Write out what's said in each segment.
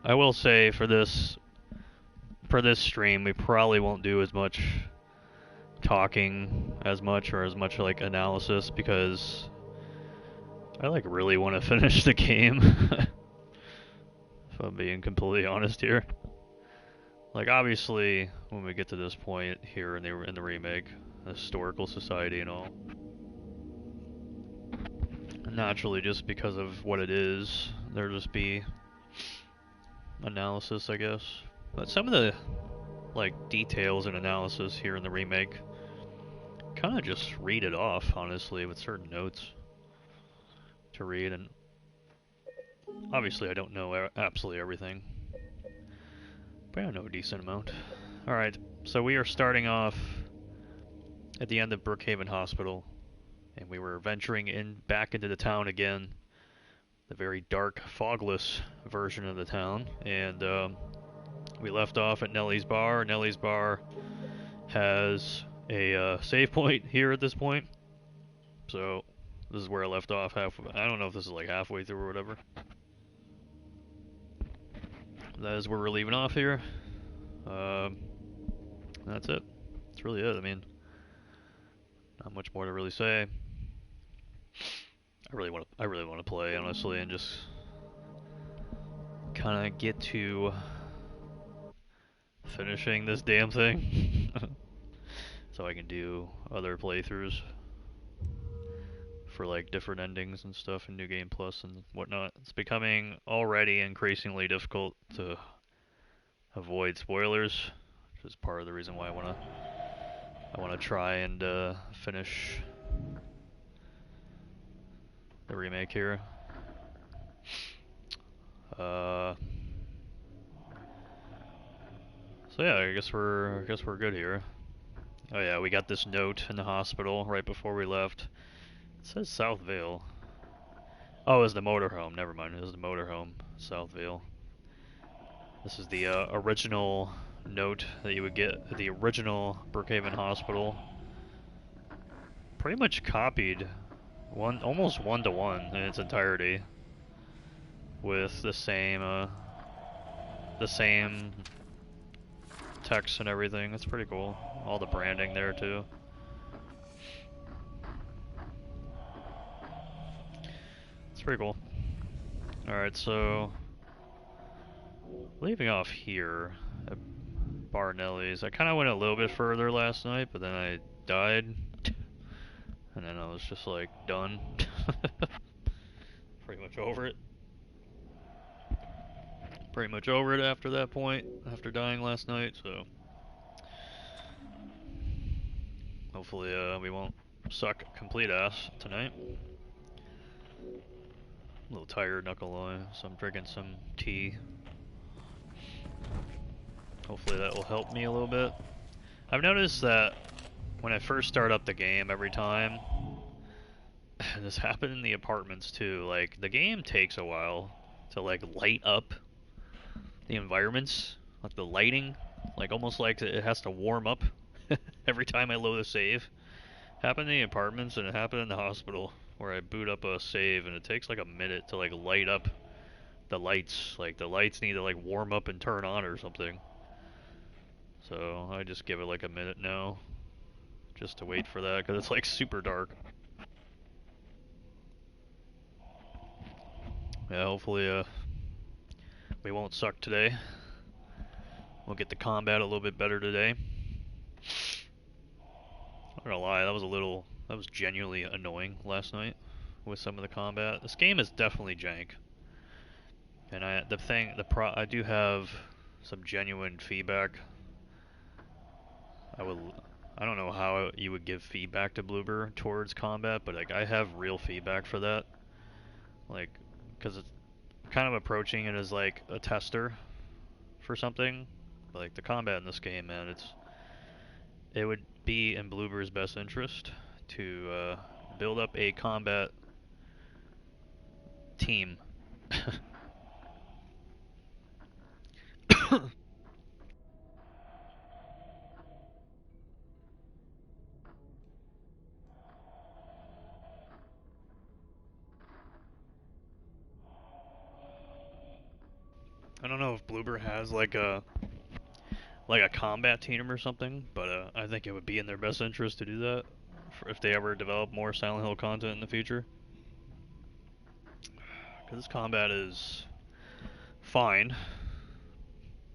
I will say for this stream we probably won't do as much talking as much or as much like analysis because I like really want to finish the game. If I'm being completely honest here. Like obviously when we get to this point here in the remake, the historical society and all, naturally just because of what it is, there'll just be analysis, I guess. But some of the like details and analysis here in the remake, kind of just read it off, honestly, with certain notes to read, and obviously I don't know absolutely everything, but I know a decent amount. Alright, so we are starting off at the end of Brookhaven Hospital, and we were venturing back into the town again, the very dark, fogless version of the town, and we left off at Nellie's Bar. Nellie's Bar has a save point here at this point, so this is where I left off. I don't know if this is like halfway through or whatever. That is where we're leaving off here. That's it. That's really it. I mean, not much more to really say. I really want to play, honestly, and just kind of get to finishing this damn thing, so I can do other playthroughs for like different endings and stuff in New Game Plus and whatnot. It's becoming already increasingly difficult to avoid spoilers, which is part of the reason why I wanna try and finish the remake here. So yeah, I guess we're good here. Oh yeah, we got this note in the hospital right before we left. It says South Vale. Oh, it was the motorhome. Never mind, it was the motorhome, South Vale. This is the original note that you would get at the original Brookhaven Hospital. Pretty much copied, almost one-to-one in its entirety, with the same text and everything. That's pretty cool. All the branding there too. It's pretty cool. Alright, so leaving off here at Barnelli's. I kind of went a little bit further last night, but then I died. And then I was just like, done. Pretty much over it. Pretty much over it after that point, after dying last night, so hopefully we won't suck complete ass tonight. A little tired, not gonna lie, so I'm drinking some tea. Hopefully that will help me a little bit. I've noticed that when I first start up the game every time, this happened in the apartments too, like the game takes a while to like light up the environments, like the lighting, like almost like it has to warm up every time I load a save. Happened in the apartments and it happened in the hospital where I boot up a save and it takes like a minute to like light up the lights. Like the lights need to like warm up and turn on or something. So I just give it like a minute now just to wait for that because it's like super dark. Yeah, hopefully we won't suck today. We'll get the combat a little bit better today. I'm not gonna lie, that was genuinely annoying last night with some of the combat. This game is definitely jank. And I do have some genuine feedback. I don't know how you would give feedback to Bloober towards combat, but like I have real feedback for that. Like, cause it's kind of approaching it as like a tester for something. Like the combat in this game, man, it would be in Bloober's best interest to build up a combat team. I don't don't know if Bloober has like a combat team or something, but I think it would be in their best interest to do that if they ever develop more Silent Hill content in the future. Because this combat is fine.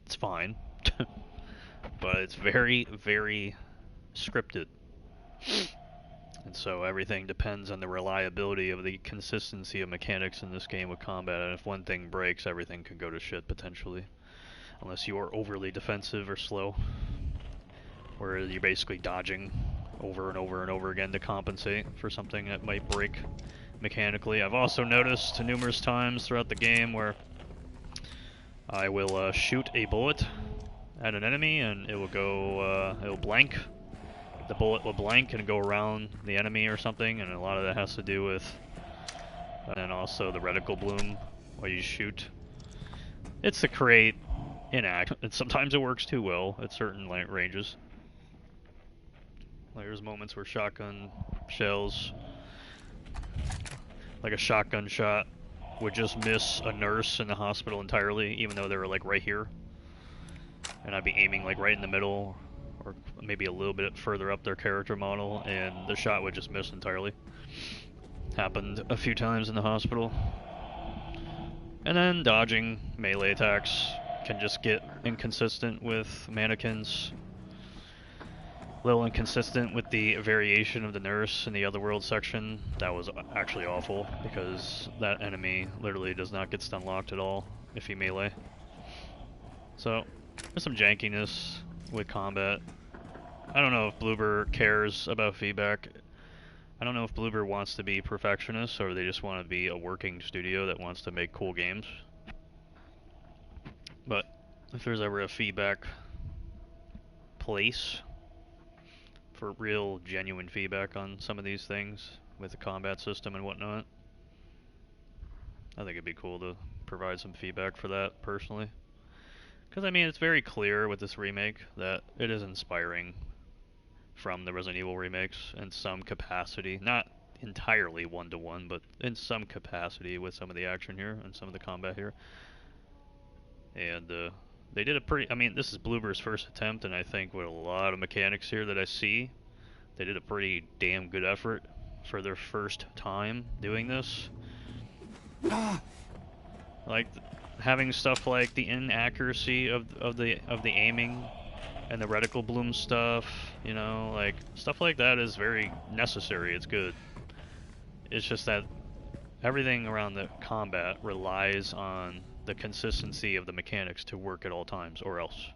It's fine. But it's very, very scripted. And so everything depends on the reliability of the consistency of mechanics in this game with combat, and if one thing breaks, everything could go to shit potentially. Unless you are overly defensive or slow, where you're basically dodging over and over and over again to compensate for something that might break mechanically. I've also noticed numerous times throughout the game where I will shoot a bullet at an enemy and it will go, it'll blank. The bullet will blank and go around the enemy or something, and a lot of that has to do with, and then also the reticle bloom while you shoot. It's to create inact, and sometimes it works too well at certain ranges. Like there's moments where shotgun shells, like a shotgun shot, would just miss a nurse in the hospital entirely, even though they were like right here. And I'd be aiming like right in the middle, or maybe a little bit further up their character model, and the shot would just miss entirely. Happened a few times in the hospital. And then dodging melee attacks can just get inconsistent with mannequins. A little inconsistent with the variation of the nurse in the Otherworld section. That was actually awful, because that enemy literally does not get stun locked at all if you melee. So, there's some jankiness with combat. I don't know if Bloober cares about feedback. I don't know if Bloober wants to be perfectionist, or they just want to be a working studio that wants to make cool games. But if there's ever a feedback place for real, genuine feedback on some of these things with the combat system and whatnot, I think it'd be cool to provide some feedback for that, personally. Because, I mean, it's very clear with this remake that it is inspiring from the Resident Evil remakes in some capacity. Not entirely one-to-one, but in some capacity with some of the action here and some of the combat here. And they did a pretty... I mean, this is Bloober's first attempt, and I think with a lot of mechanics here that I see, they did a pretty damn good effort for their first time doing this. Like, having stuff like the inaccuracy of the aiming and the reticle bloom stuff, you know, like stuff like that is very necessary. It's good. It's just that everything around the combat relies on the consistency of the mechanics to work at all times, or else.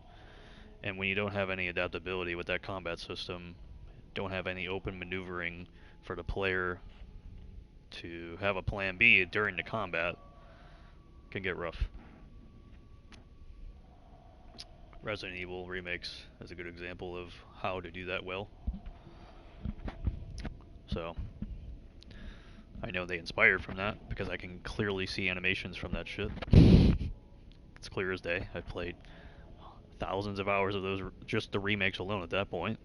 And when you don't have any adaptability with that combat system, don't have any open maneuvering for the player to have a plan B during the combat, can get rough. Resident Evil remakes is a good example of how to do that well. So, I know they inspired from that because I can clearly see animations from that shit. It's clear as day. I've played thousands of hours of those, just the remakes alone at that point.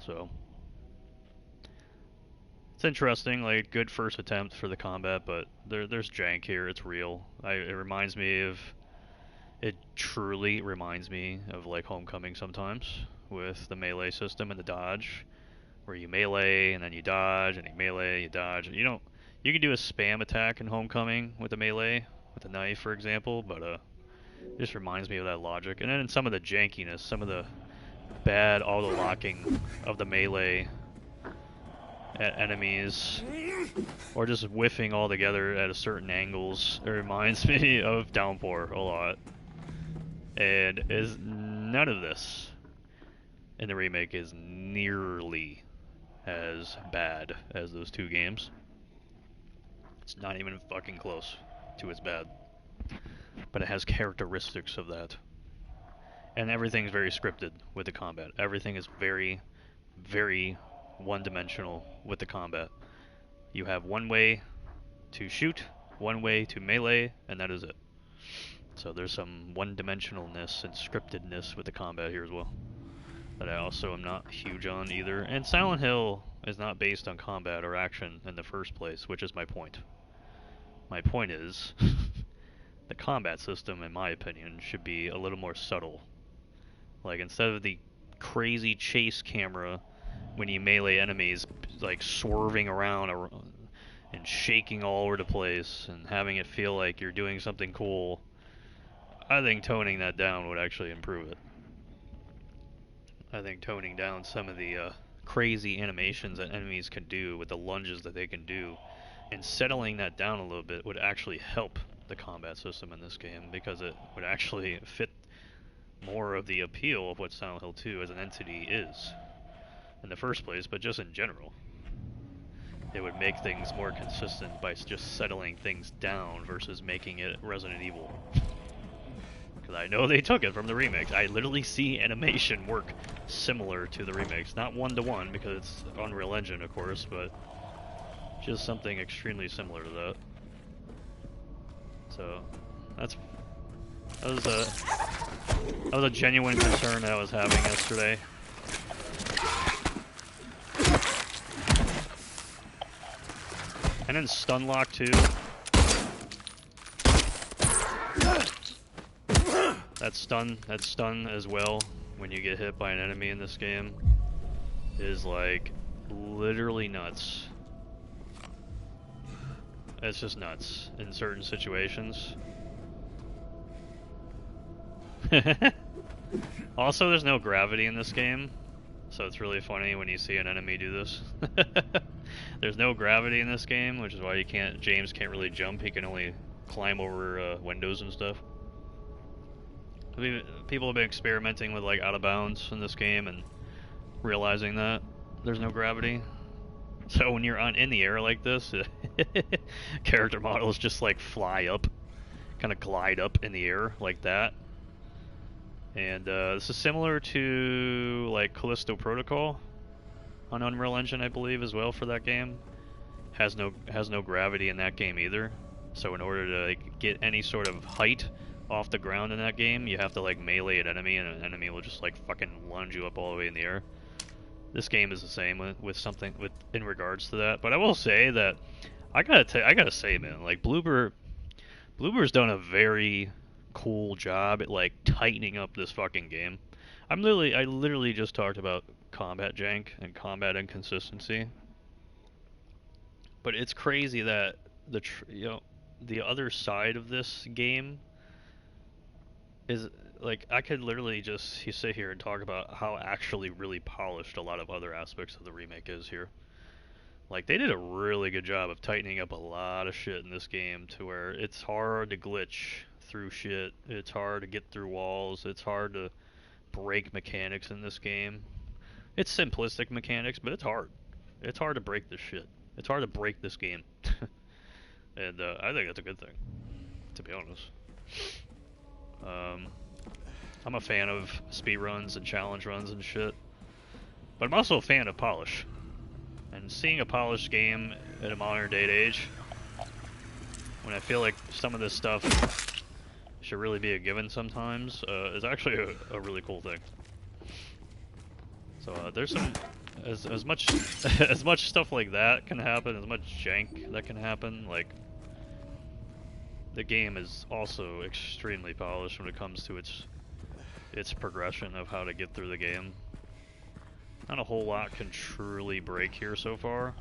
So, it's interesting, like good first attempt for the combat, but there's jank here. It's real. It reminds me of... It truly reminds me of like Homecoming sometimes, with the melee system and the dodge, where you melee and then you dodge and you melee, you dodge. You can do a spam attack in Homecoming with the melee, with a knife for example, but it just reminds me of that logic. And then in some of the jankiness, some of the bad auto-locking of the melee at enemies, or just whiffing altogether at a certain angles, it reminds me of Downpour a lot. And is none of this in the remake is nearly as bad as those two games. It's not even fucking close to as bad. But it has characteristics of that. And everything's very scripted with the combat. Everything is very, very one-dimensional with the combat. You have one way to shoot, one way to melee, and that is it. So there's some one-dimensionalness and scriptedness with the combat here as well, that I also am not huge on either. And Silent Hill is not based on combat or action in the first place, which is my point. My point is the combat system, in my opinion, should be a little more subtle. Like, instead of the crazy chase camera when you melee enemies, like swerving around and shaking all over the place and having it feel like you're doing something cool, I think toning that down would actually improve it. I think toning down some of the crazy animations that enemies can do with the lunges that they can do and settling that down a little bit would actually help the combat system in this game, because it would actually fit more of the appeal of what Silent Hill 2 as an entity is in the first place, but just in general. It would make things more consistent by just settling things down versus making it Resident Evil. Because I know they took it from the remakes. I literally see animation work similar to the remakes. Not one-to-one, because it's Unreal Engine, of course, but just something extremely similar to that. So, that was a genuine concern that I was having yesterday. And then stun lock too. That stun as well, when you get hit by an enemy in this game, is like literally nuts. It's just nuts in certain situations. Also, there's no gravity in this game, so it's really funny when you see an enemy do this. There's no gravity in this game, which is why James can't really jump. He can only climb over windows and stuff. I mean, people have been experimenting with like out of bounds in this game and realizing that there's no gravity. So when you're in the air like this, character models just like fly up, kind of glide up in the air like that. And this is similar to like Callisto Protocol on Unreal Engine, I believe, as well for that game. Has no gravity in that game either. So in order to like, get any sort of height off the ground in that game, you have to like melee an enemy, and an enemy will just like fucking lunge you up all the way in the air. This game is the same with something in regards to that. But I will say that I gotta say, man, like Bloober's done a very cool job at like tightening up this fucking game. I literally just talked about combat jank and combat inconsistency, but it's crazy that the other side of this game is like, I could literally just sit here and talk about how actually really polished a lot of other aspects of the remake is here. Like, they did a really good job of tightening up a lot of shit in this game to where it's hard to glitch through shit, it's hard to get through walls, it's hard to break mechanics in this game. It's simplistic mechanics, but it's hard. It's hard to break this shit. It's hard to break this game. And I think that's a good thing, to be honest. I'm a fan of speedruns and challenge runs and shit, but I'm also a fan of polish. And seeing a polished game at a modern day age, when I feel like some of this stuff should really be a given sometimes, is actually a really cool thing. So there's some, as much as much stuff like that can happen, as much jank that can happen, like, the game is also extremely polished when it comes to its progression of how to get through the game. Not a whole lot can truly break here so far.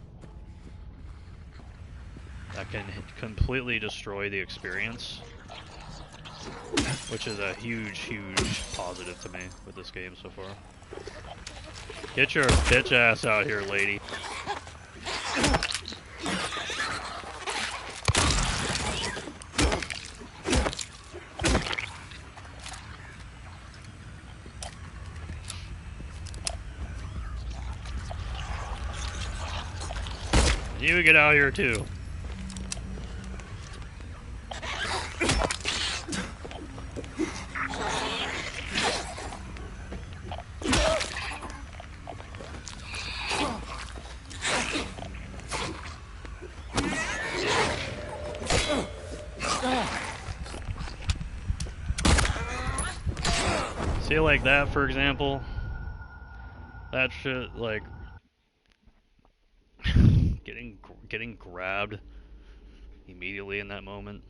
That can completely destroy the experience, which is a huge, huge positive to me with this game so far. Get your bitch ass out here, lady. You get out here too. See, like that, for example, that shit, like, getting grabbed immediately in that moment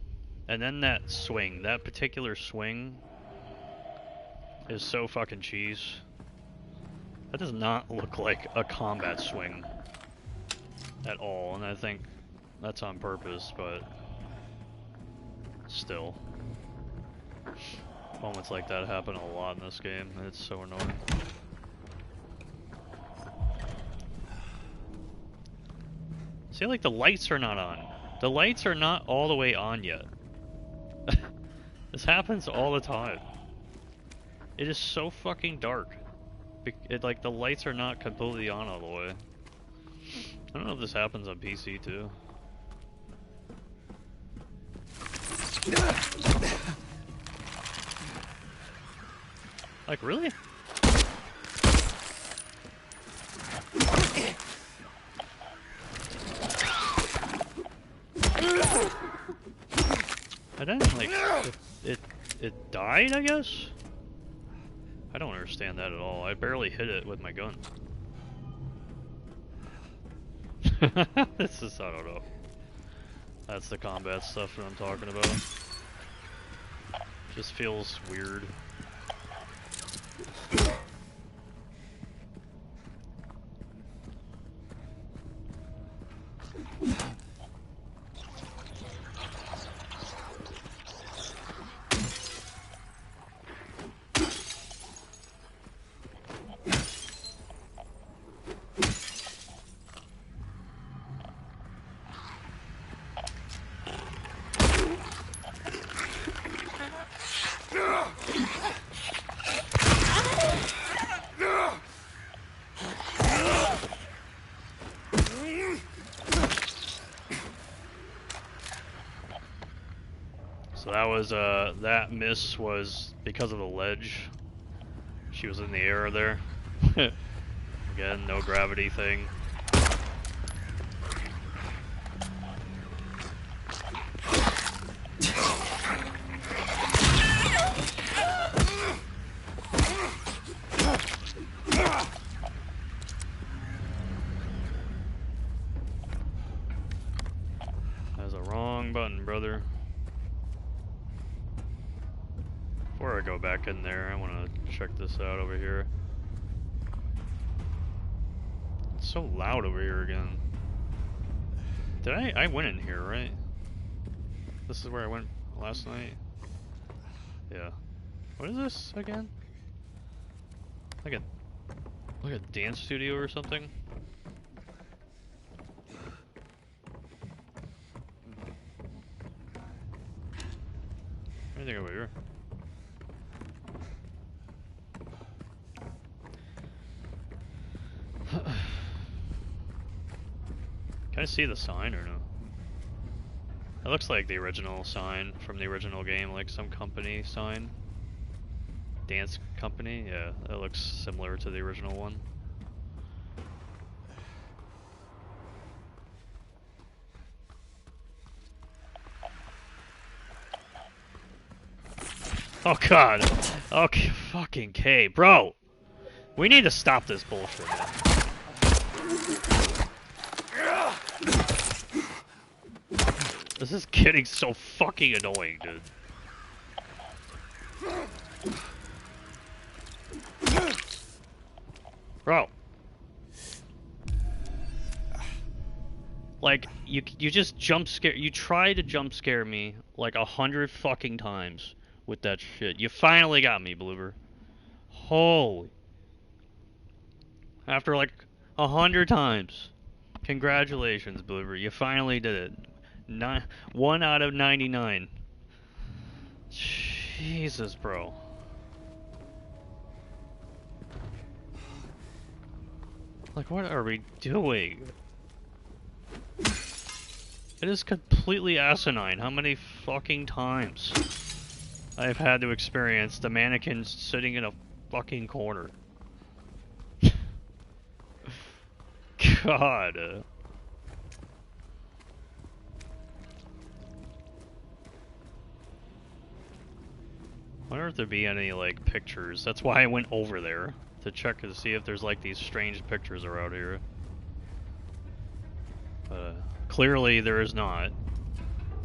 And then that swing, that particular swing is so fucking cheese. That does not look like a combat swing at all, and I think that's on purpose, but still. Moments like that happen a lot in this game, and it's so annoying. See, like, the lights are not on. The lights are not all the way on yet. This happens all the time. It is so fucking dark. Like, the lights are not completely on all the way. I don't know if this happens on PC too. Like, really? I didn't, like, it died, I guess? I don't understand that at all. I barely hit it with my gun. This is, I don't know. That's the combat stuff that I'm talking about. Just feels weird. So that was, that miss was because of the ledge. She was in the air there. Again, no gravity thing. That's a wrong button, brother. Before I go back in there, I want to check this out over here. It's so loud over here again. Did I went in here, right? This is where I went last night? Yeah. What is this again? Like a dance studio or something? Anything over here? Can I see the sign or no? It looks like the original sign from the original game, like some company sign. Dance company? Yeah, that looks similar to the original one. Oh god! Okay, fucking K. Bro! We need to stop this bullshit, man. This is getting so fucking annoying, dude. Bro. Like, you just jump scare, you try to jump scare me like 100 fucking times with that shit. You finally got me, Bloober. Holy. After like 100 times. Congratulations, Bloober. You finally did it. 1 out of 99. Jesus, bro. Like, what are we doing? It is completely asinine how many fucking times I've had to experience the mannequins sitting in a fucking corner. God. I wonder if there'd be any, like, pictures. That's why I went over there, to check to see if there's, like, these strange pictures around here. Clearly there is not.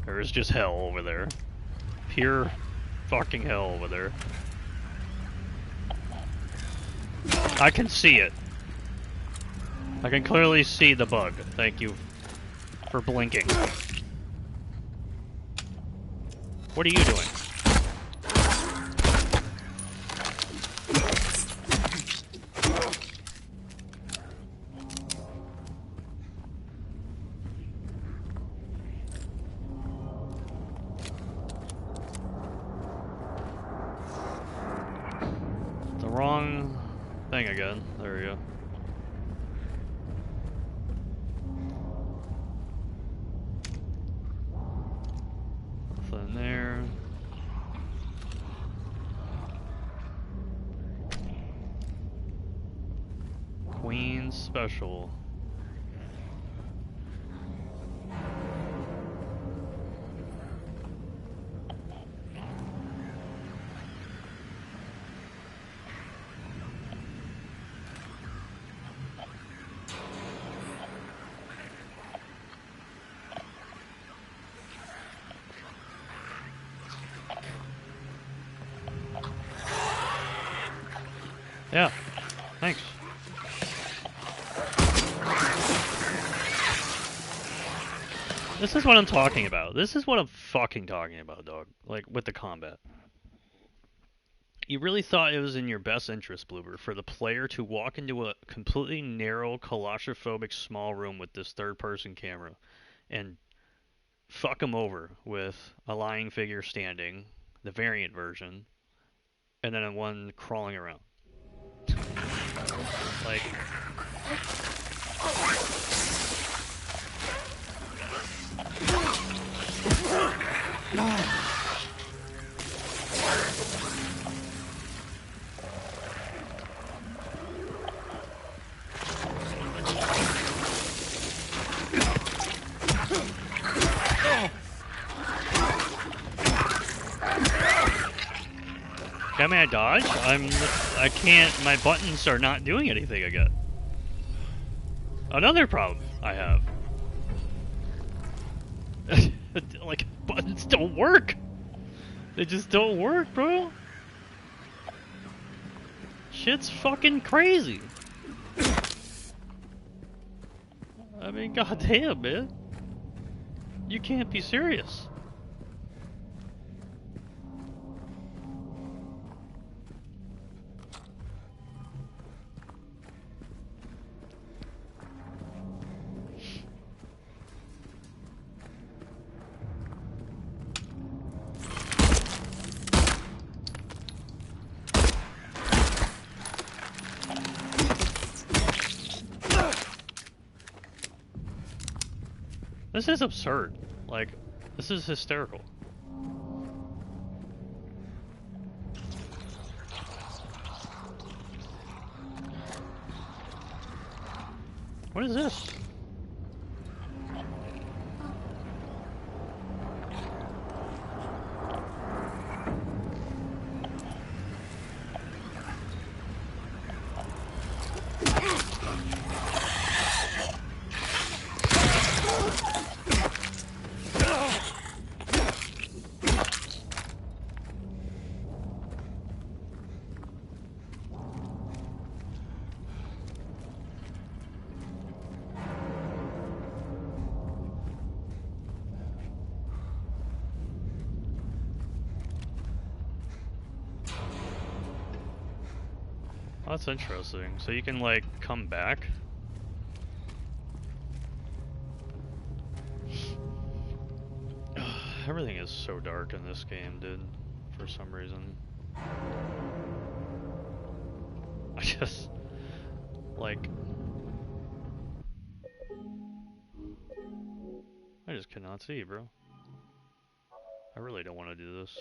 There is just hell over there. pure fucking hell over there. I can see it. I can clearly see the bug. Thank you for blinking. What are you doing? The wrong thing again. There we go. Nothing there. Queen's Special. Yeah, thanks. This is what I'm talking about. This is what I'm fucking talking about, dog. Like, with the combat. You really thought it was in your best interest, Bloober, for the player to walk into a completely narrow, claustrophobic small room with this third-person camera and fuck him over with a lying figure standing, the variant version, and then one crawling around. Like... Can I dodge? I can't, my buttons are not doing anything again. Another problem I have. Like, buttons don't work. They just don't work, bro. Shit's fucking crazy. I mean, goddamn, man. You can't be serious. This is absurd. Like, this is hysterical. What is this? Oh, that's interesting. So you can, like, come back? Everything is so dark in this game, dude. For some reason. I just... like... I just cannot see, bro. I really don't want to do this.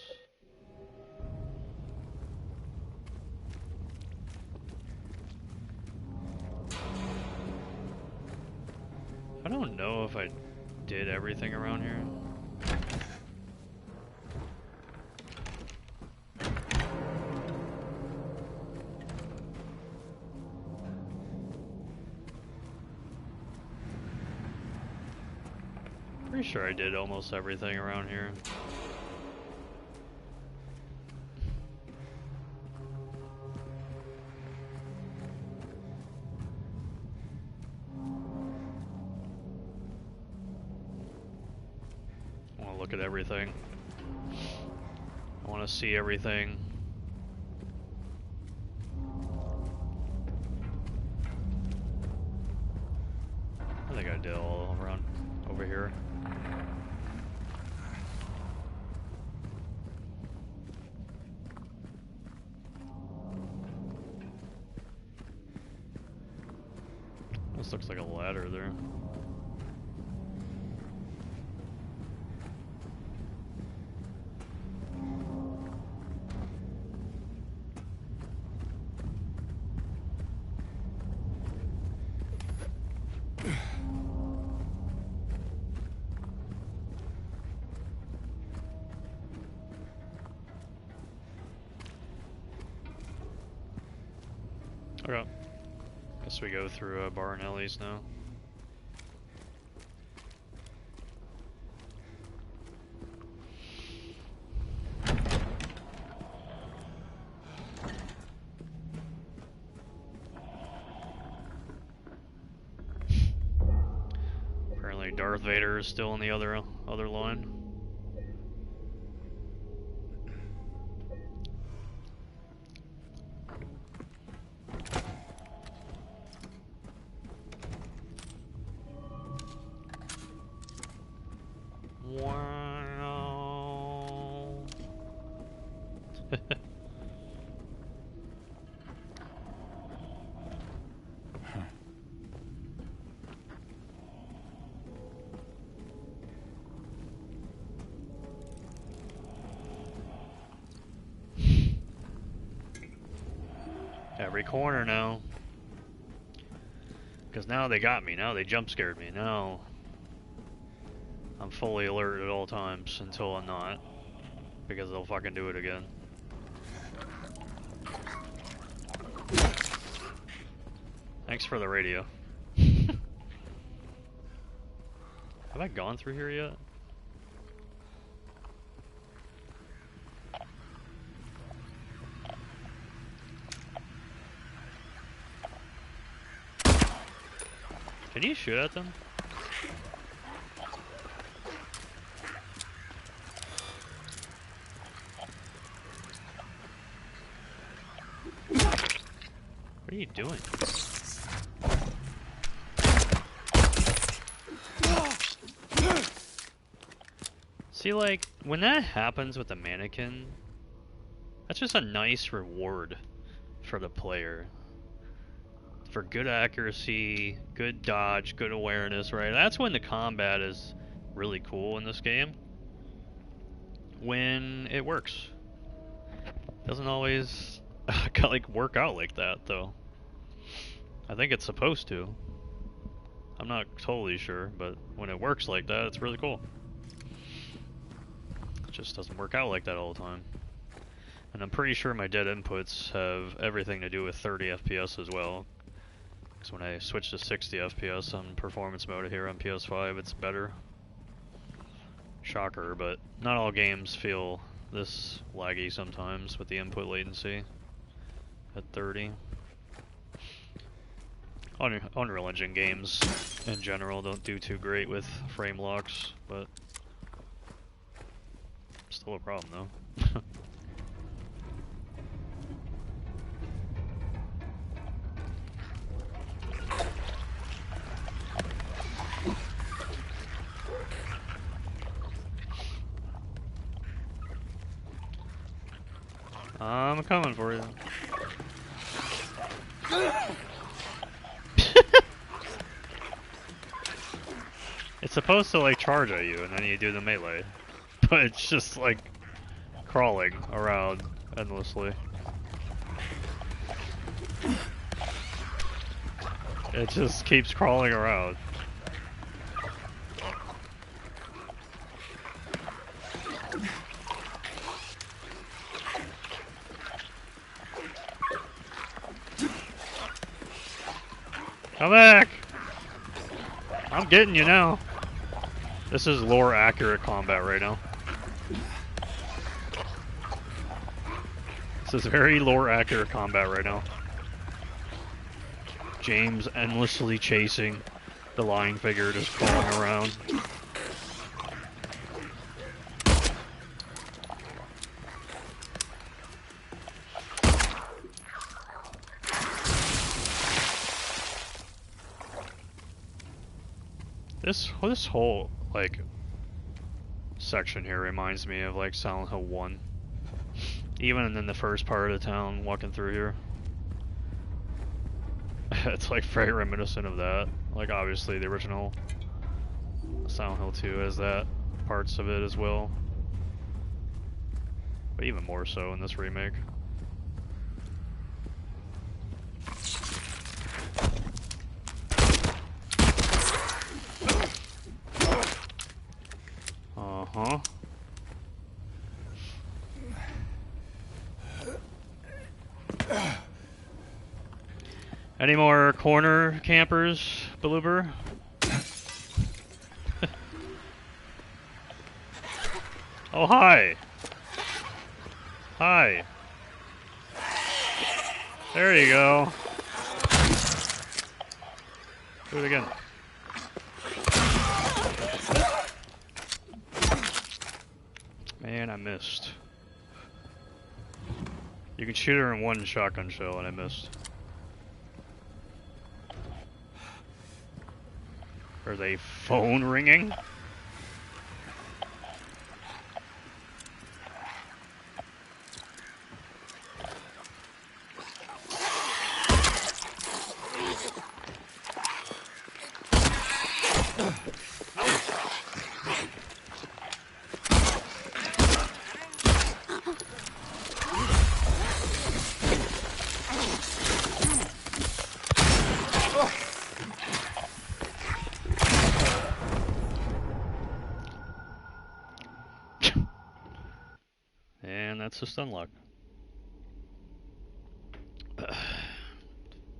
I don't know if I did everything around here. Pretty sure I did almost everything around here. look at everything. I want to see everything. I think I did all around over here. This looks like a ladder there. Okay. Guess we go through bar and alleys now. Apparently Darth Vader is still on the other line. Wow. Every corner now. Because now they got me. Now they jump scared me. Now I'm fully alert at all times until I'm not. Because they'll fucking do it again. Thanks for the radio. Have I gone through here yet? Can you shoot at them? What are you doing? See, like, when that happens with the mannequin, that's just a nice reward for the player. For good accuracy, good dodge, good awareness, right? That's when the combat is really cool in this game. When it works. Doesn't always like work out like that, though. I think it's supposed to. I'm not totally sure, but when it works like that, it's really cool. It just doesn't work out like that all the time. And I'm pretty sure my dead inputs have everything to do with 30 FPS as well. Because when I switch to 60 FPS on performance mode here on PS5, it's better. Shocker, but not all games feel this laggy sometimes with the input latency at 30. Unreal Engine games in general don't do too great with frame locks, but still a problem though. I'm coming for you. It's supposed to like charge at you and then you do the melee. But it's just like crawling around endlessly. It just keeps crawling around. Come back! I'm getting you now. This is lore accurate combat right now. This is very lore accurate combat right now. James endlessly chasing the lying figure, just crawling around. This whole like section here reminds me of like Silent Hill 1. Even in the first part of the town, walking through here. It's like very reminiscent of that. Like obviously the original Silent Hill 2 has that parts of it as well. But even more so in this remake. Uh-huh. Any more corner campers, Bloober? Oh, hi! Hi! There you go. Do it again. Man, I missed. You can shoot her in one shotgun shell, and I missed. There's a phone ringing. And that's just unlocked.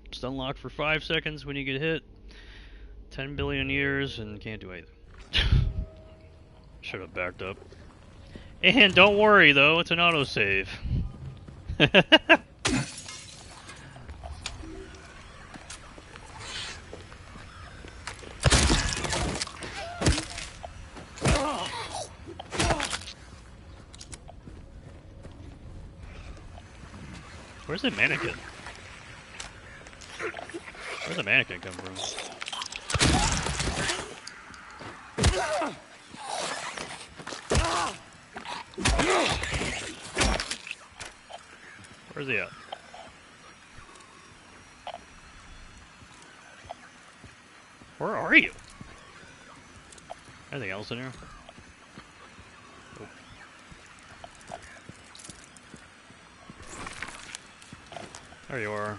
Just unlocked for 5 seconds when you get hit. 10 billion years and can't do anything. Should have backed up. And don't worry though, it's an autosave. Where's the mannequin? Where's the mannequin come from? Where's he at? Where are you? Anything else in here? Oh. There you are.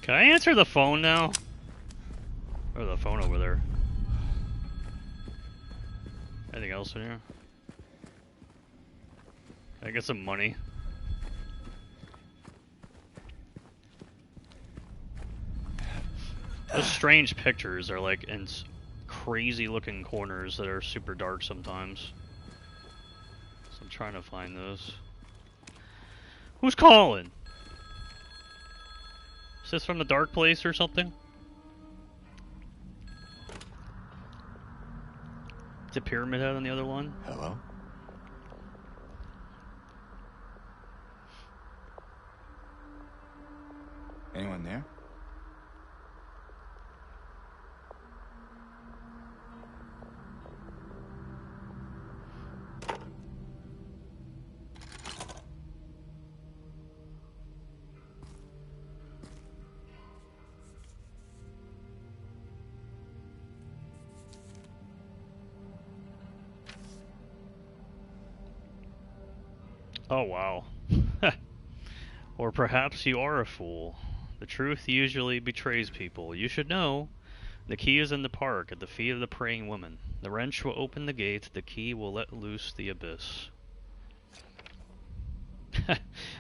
Can I answer the phone now? Or the phone over there? Anything else in here? Can I get some money? Those strange pictures are like in crazy looking corners that are super dark sometimes. So I'm trying to find those. Who's calling? Is this from the dark place or something? It's a pyramid head on the other one. Hello? Anyone there? Oh wow. Or perhaps you are a fool. The truth usually betrays people. You should know. The key is in the park, at the feet of the praying woman. The wrench will open the gate, the key will let loose the abyss.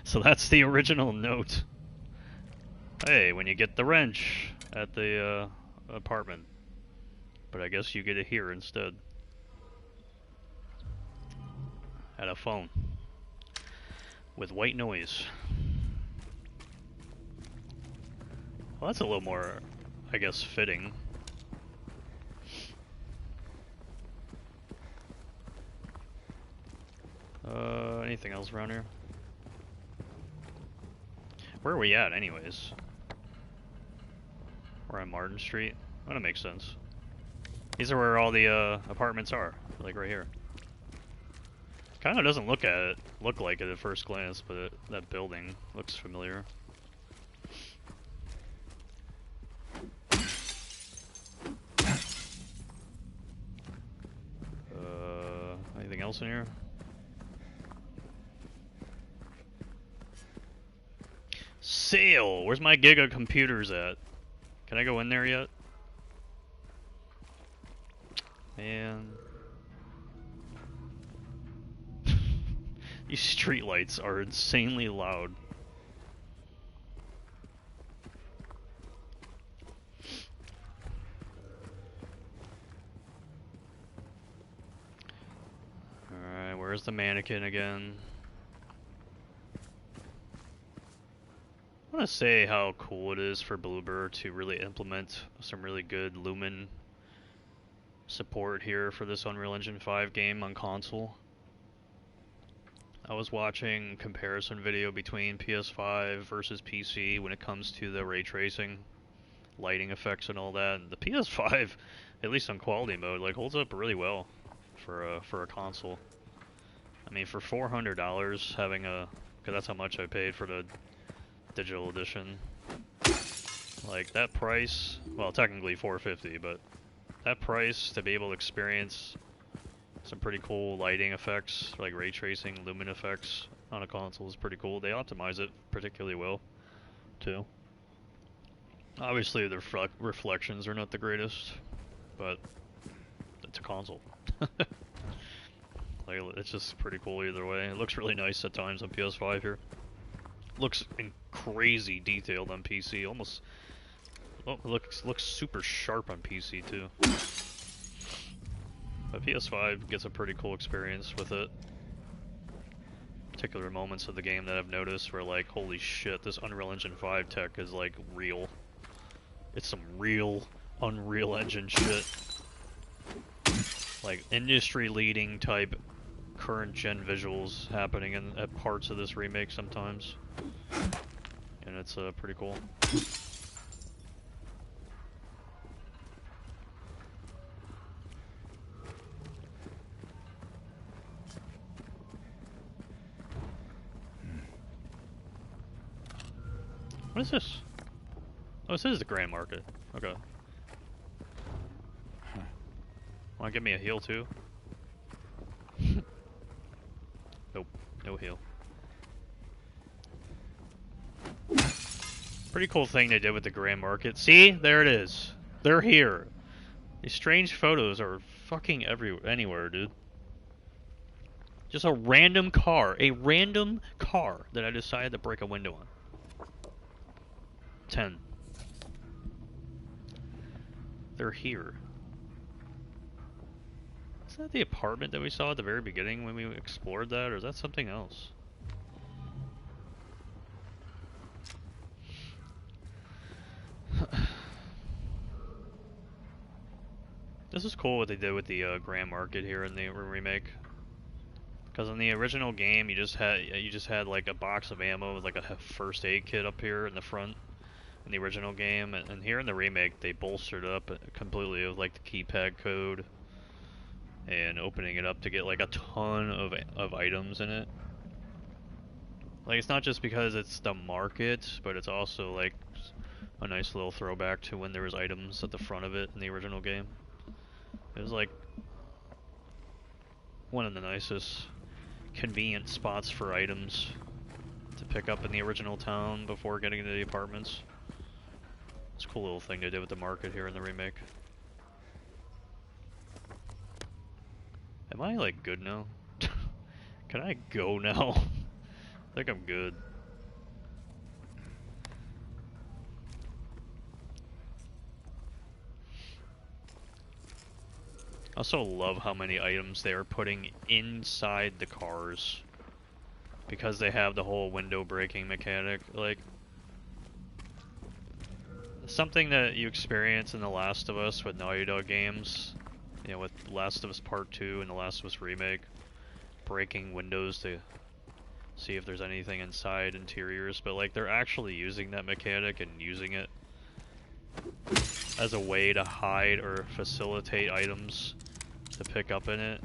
So that's the original note. Hey, when you get the wrench at the apartment. But I guess you get it here instead. At a phone. With white noise. Well, that's a little more, I guess, fitting. Anything else around here? Where are we at, anyways? We're on Martin Street. Oh, that makes sense. These are where all the apartments are, like right here. Kind of doesn't look like it at first glance, but that building looks familiar. Anything else in here? Sale! Where's my Giga computers at? Can I go in there yet? Man. These streetlights are insanely loud. Alright, where's the mannequin again? I want to say how cool it is for Bloober to really implement some really good Lumen support here for this Unreal Engine 5 game on console. I was watching comparison video between PS5 versus PC when it comes to the ray tracing, lighting effects and all that, and the PS5, at least on quality mode, like holds up really well for a console. I mean, for $400 having a, cause that's how much I paid for the digital edition. Like that price, well technically $450, but that price to be able to experience some pretty cool lighting effects, like ray tracing, lumen effects on a console is pretty cool. They optimize it particularly well, too. Obviously the reflections are not the greatest, but it's a console. Like, it's just pretty cool either way. It looks really nice at times on PS5 here. Looks crazy detailed on PC. Almost, oh, looks super sharp on PC too. But PS5 gets a pretty cool experience with it. Particular moments of the game that I've noticed where like, holy shit, this Unreal Engine 5 tech is like real. It's some real Unreal Engine shit. Like industry leading type current gen visuals happening at parts of this remake sometimes. And it's pretty cool. What is this? Oh, this is the Grand Market. Okay. Wanna give me a heal too? Nope, no heal. Pretty cool thing they did with the Grand Market. See? There it is. They're here. These strange photos are fucking anywhere, dude. Just a random car that I decided to break a window on. 10. They're here. Is that the apartment that we saw at the very beginning when we explored that, or is that something else? This is cool what they did with the Grand Market here in the remake. Because in the original game, you just had like a box of ammo with like a first aid kit up here in the front. In the original game, and here in the remake, they bolstered up completely with like the keypad code and opening it up to get like a ton of items in it. Like it's not just because it's the market, but it's also like a nice little throwback to when there was items at the front of it in the original game. It was like one of the nicest convenient spots for items to pick up in the original town before getting into the apartments. It's a cool little thing they did with the market here in the remake. Am I like good now? Can I go now? I think I'm good. I also love how many items they are putting inside the cars. Because they have the whole window breaking mechanic. Like, something that you experience in The Last of Us with Naughty Dog games, you know, with Last of Us Part 2 and The Last of Us Remake, breaking windows to see if there's anything inside interiors, but like they're actually using that mechanic and using it as a way to hide or facilitate items to pick up in it.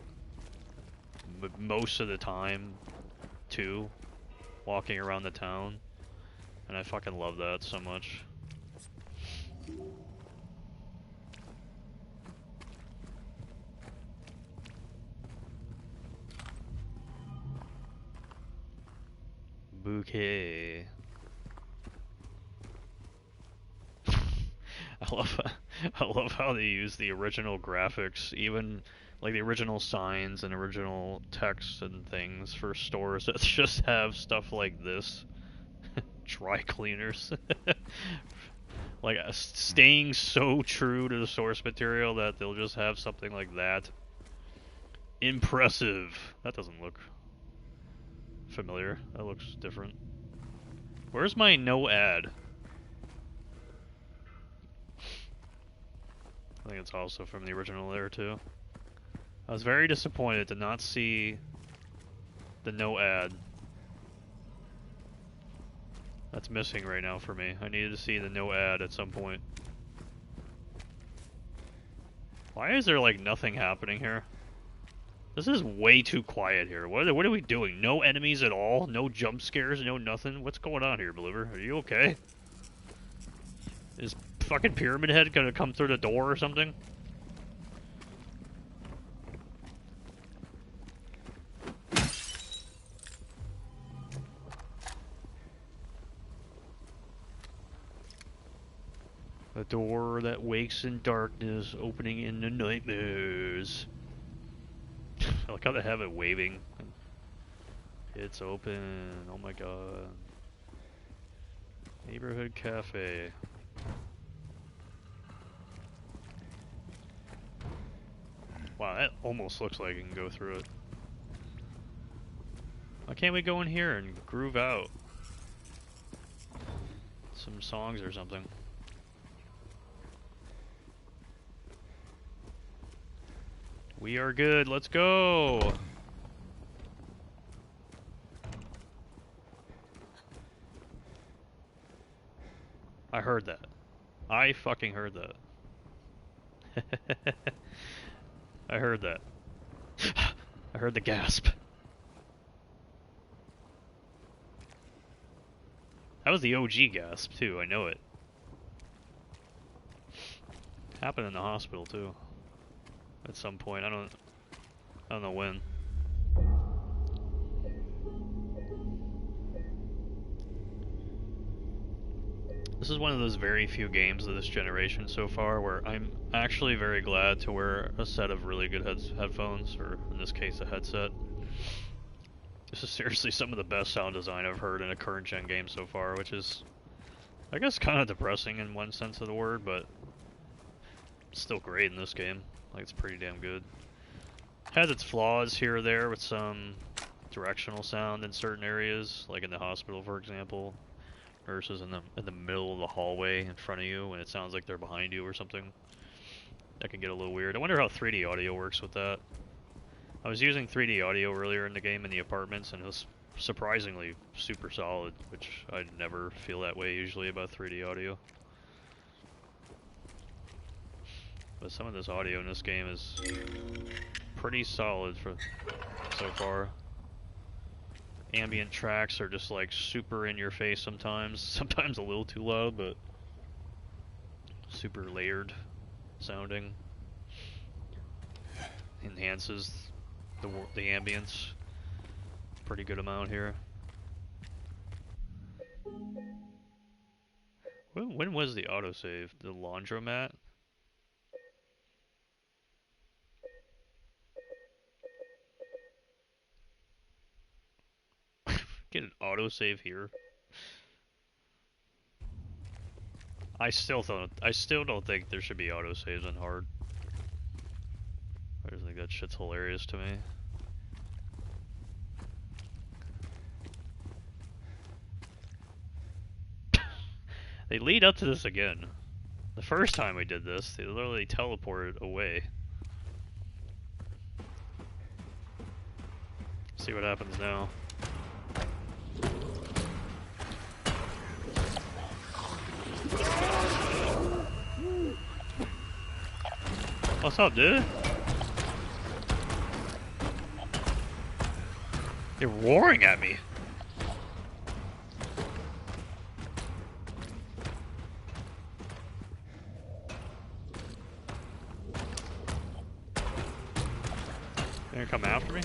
Most of the time, too, walking around the town, and I fucking love that so much. Bouquet. I love how they use the original graphics, even like the original signs and original text and things for stores that just have stuff like this. Dry cleaners. Like staying so true to the source material that they'll just have something like that. Impressive. That doesn't look familiar. That looks different. Where's my no ad? I think it's also from the original there too. I was very disappointed to not see the no ad. That's missing right now for me. I needed to see the no ad at some point. Why is there like nothing happening here? This is way too quiet here. What are we doing? No enemies at all? No jump scares? No nothing? What's going on here, Bloober? Are you okay? Is fucking Pyramid Head gonna come through the door or something? A door that wakes in darkness, opening into nightmares. I like how they have it waving. It's open. Oh my god. Neighborhood cafe. Wow, that almost looks like you can go through it. Why can't we go in here and groove out some songs or something? We are good, let's go! I heard that. I fucking heard that. I heard that. I heard the gasp. That was the OG gasp too, I know it. Happened in the hospital too. At some point, I don't know when. This is one of those very few games of this generation so far where I'm actually very glad to wear a set of really good headphones, or in this case a headset. This is seriously some of the best sound design I've heard in a current gen game so far, which is, I guess, kind of depressing in one sense of the word, but still great in this game. Like, it's pretty damn good. Has its flaws here or there with some directional sound in certain areas, like in the hospital, for example. Nurses in the middle of the hallway in front of you, and it sounds like they're behind you or something. That can get a little weird. I wonder how 3D audio works with that. I was using 3D audio earlier in the game in the apartments, and it was surprisingly super solid, which I'd never feel that way usually about 3D audio. But some of this audio in this game is pretty solid for so far. Ambient tracks are just like super in your face sometimes. Sometimes a little too loud, but super layered sounding. Enhances the ambience. Pretty good amount here. When was the autosave? The laundromat? Get an autosave here. I still don't think there should be autosaves on hard. I just think that shit's hilarious to me. They lead up to this again. The first time we did this, they literally teleported away. See what happens now. What's up, dude? You're roaring at me. They're gonna come after me?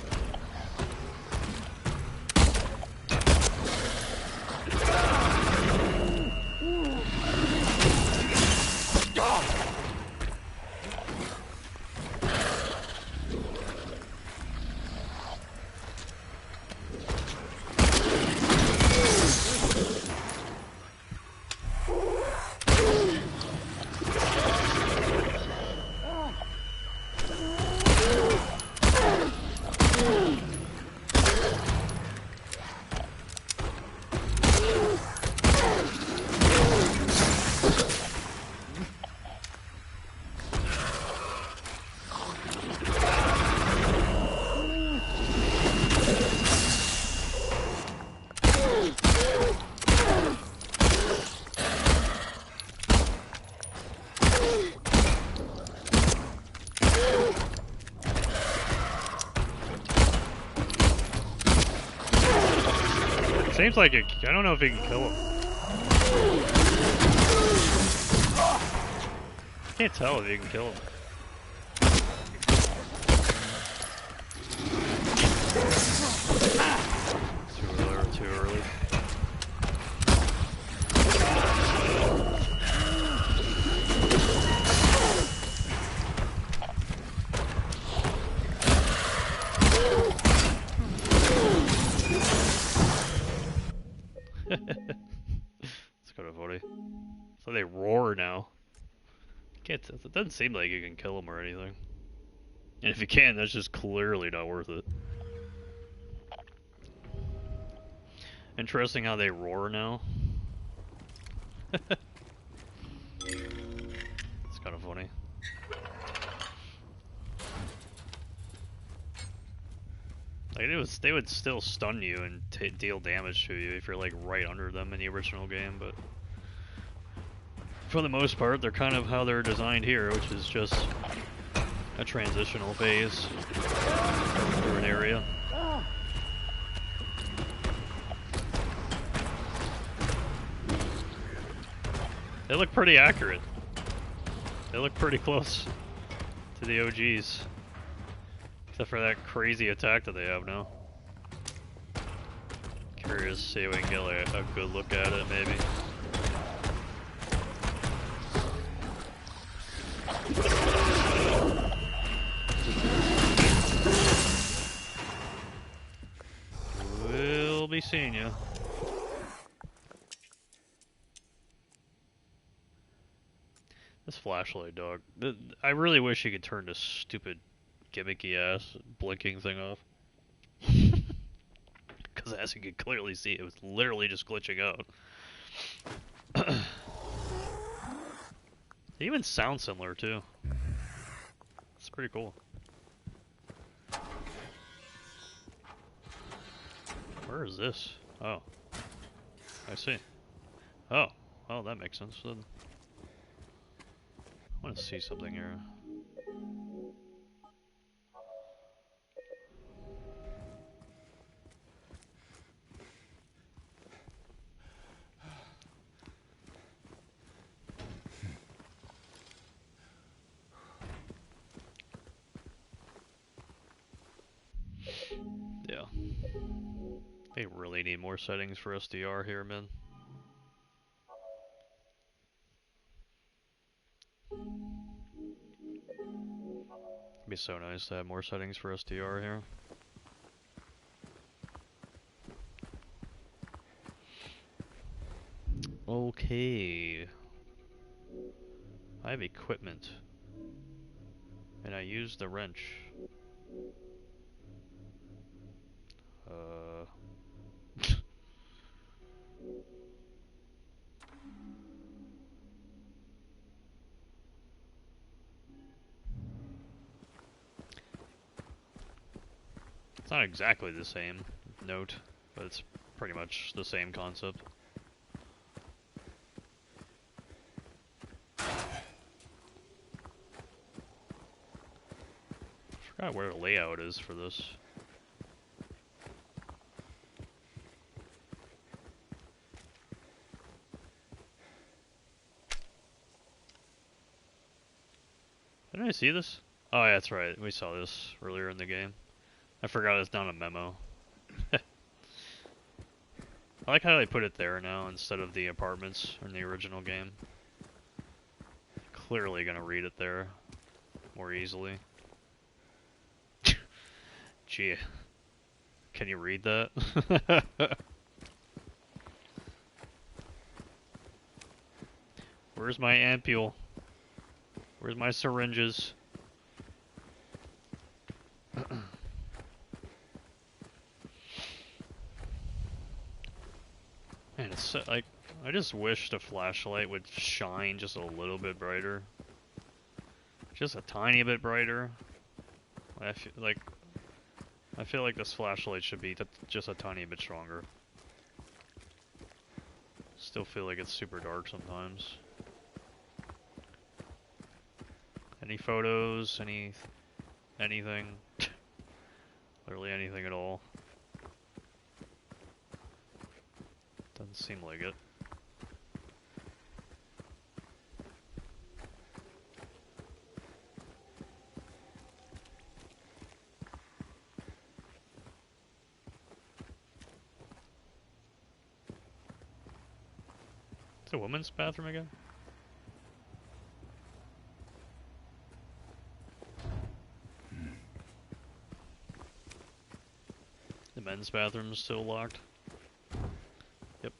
Seems like I don't know if he can kill him. Can't tell if you can kill him. Too early. It's kind of funny. So they roar now. It doesn't seem like you can kill them or anything. And if you can, that's just clearly not worth it. Interesting how they roar now. It's kind of funny. Like they would still stun you and deal damage to you if you're like right under them in the original game, but for the most part, they're kind of how they're designed here, which is just a transitional phase going through an area. They look pretty accurate. They look pretty close to the OGs. Except for that crazy attack that they have now. Curious to see if we can get like a good look at it, maybe. We'll be seeing you. This flashlight dog. I really wish you could turn this stupid gimmicky ass blinking thing off. Because as you can clearly see, it was literally just glitching out. They even sound similar too. It's pretty cool. Where is this? Oh. I see. Oh. Oh, that makes sense then. I want to see something here. Yeah. They really need more settings for SDR here, man. It'd be so nice to have more settings for SDR here. Okay. I have equipment. And I use the wrench. It's not exactly the same note, but it's pretty much the same concept. I forgot where the layout is for this. Didn't I see this? Oh, yeah, that's right. We saw this earlier in the game. I forgot it's not a memo. I like how they put it there now instead of the apartments in the original game. Clearly gonna read it there more easily. Gee. Can you read that? Where's my ampule? Where's my syringes? Man, it's so, like, I just wish the flashlight would shine just a little bit brighter. Just a tiny bit brighter. I feel like this flashlight should be just a tiny bit stronger. Still feel like it's super dark sometimes. Any photos? Anything? Literally anything at all. Doesn't seem like it. It's a woman's bathroom again? The men's bathroom's still locked? Yep.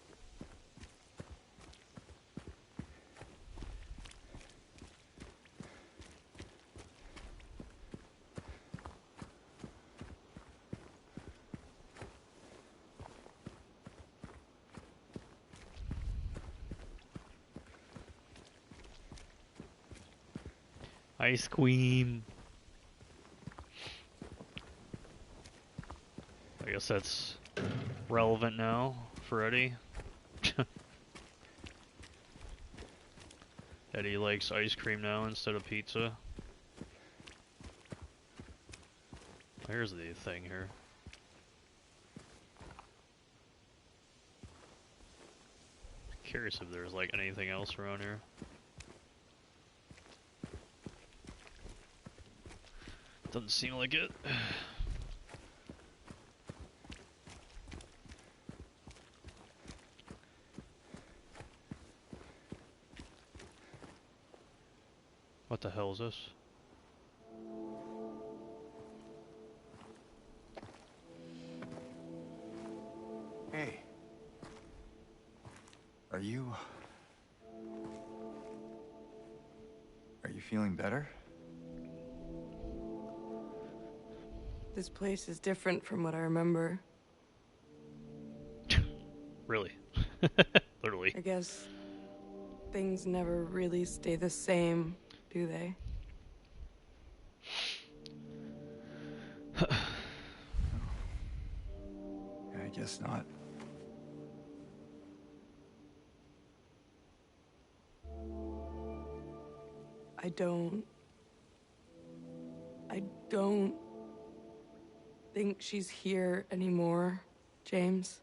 Ice cream. I guess that's relevant now for Eddie. Eddie likes ice cream now instead of pizza. Here's the thing here. Curious if there's like anything else around here. Doesn't seem like it. What the hell is this? Hey. Are you feeling better? This place is different from what I remember. Really? Literally. I guess things never really stay the same, do they? I guess not. I don't think she's here anymore, James.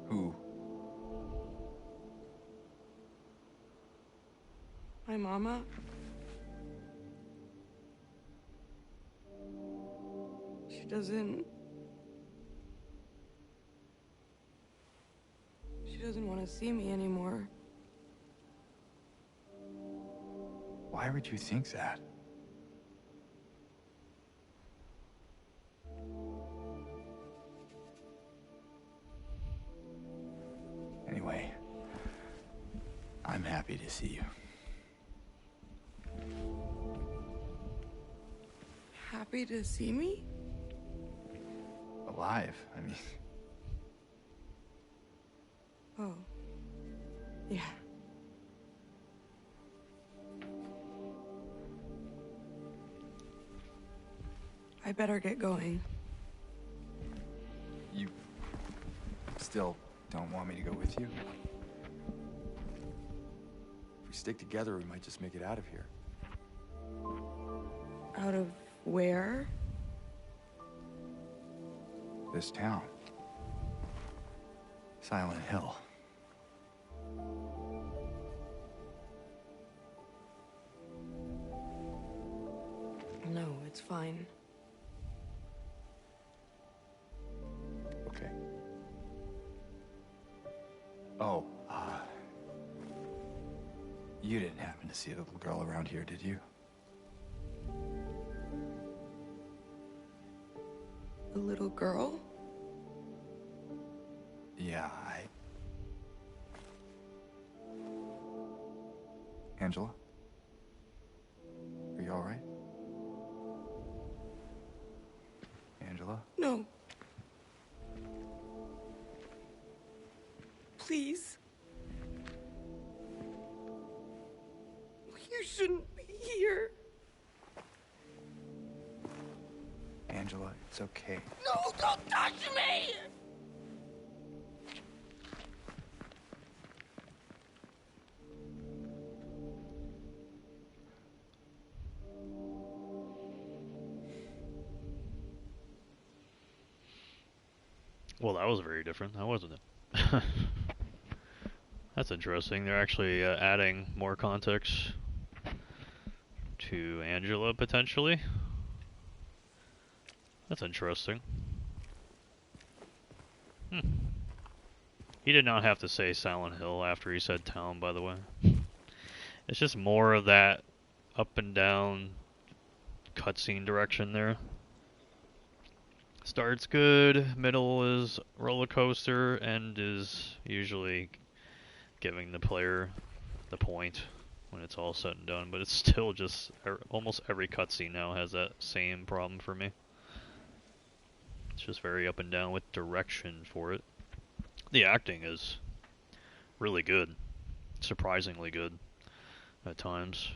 Who? My mama? She doesn't want to see me anymore. Why would you think that? Anyway, I'm happy to see you. Happy to see me? Alive, I mean. Oh. Yeah. I better get going. You still don't want me to go with you? If we stick together, we might just make it out of here. Out of where? This town. Silent Hill. No, it's fine. Okay. Oh, you didn't happen to see a little girl around here, did you? A little girl? Yeah, Angela? Are you alright? Angela? No. Please. You shouldn't be here. Angela, it's okay. No, don't touch me! Well, that was very different, now wasn't it? That's interesting. They're actually adding more context to Angela, potentially. That's interesting. He did not have to say Silent Hill after he said town, by the way. It's just more of that up and down cutscene direction there. Starts good, middle is roller coaster, end is usually giving the player the point when it's all said and done. But it's still just almost every cutscene now has that same problem for me. It's just very up and down with direction for it. The acting is really good, surprisingly good at times.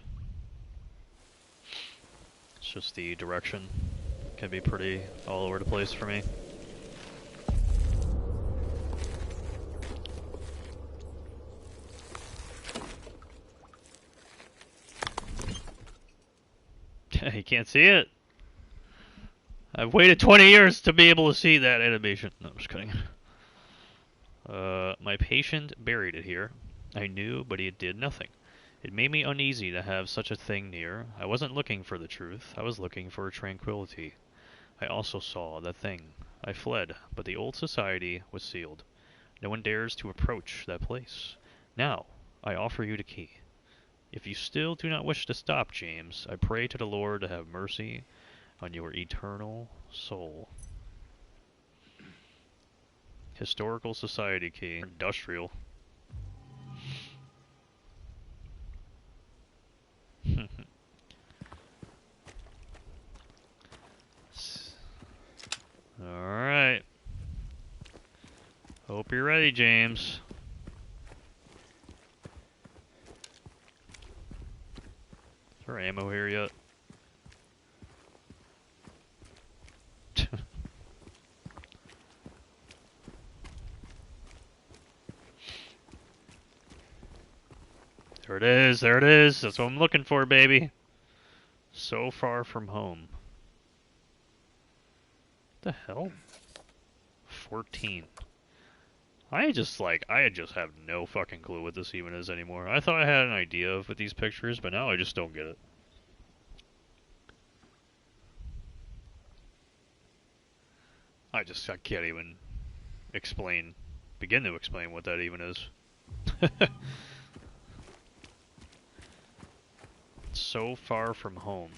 It's just the direction can be pretty all over the place for me. You can't see it. I've waited 20 years to be able to see that animation. No, I'm just kidding. My patient buried it here. I knew, but he did nothing. It made me uneasy to have such a thing near. I wasn't looking for the truth. I was looking for tranquility. I also saw the thing. I fled, but the old society was sealed. No one dares to approach that place. Now, I offer you the key. If you still do not wish to stop, James, I pray to the Lord to have mercy on your eternal soul. Historical Society key. Industrial. Alright. Hope you're ready, James. Is there ammo here yet? There it is, there it is. That's what I'm looking for, baby. So far from home. What the hell? 14. I just have no fucking clue what this even is anymore. I thought I had an idea of with these pictures, but now I just don't get it. I can't even begin to explain what that even is. So far from home.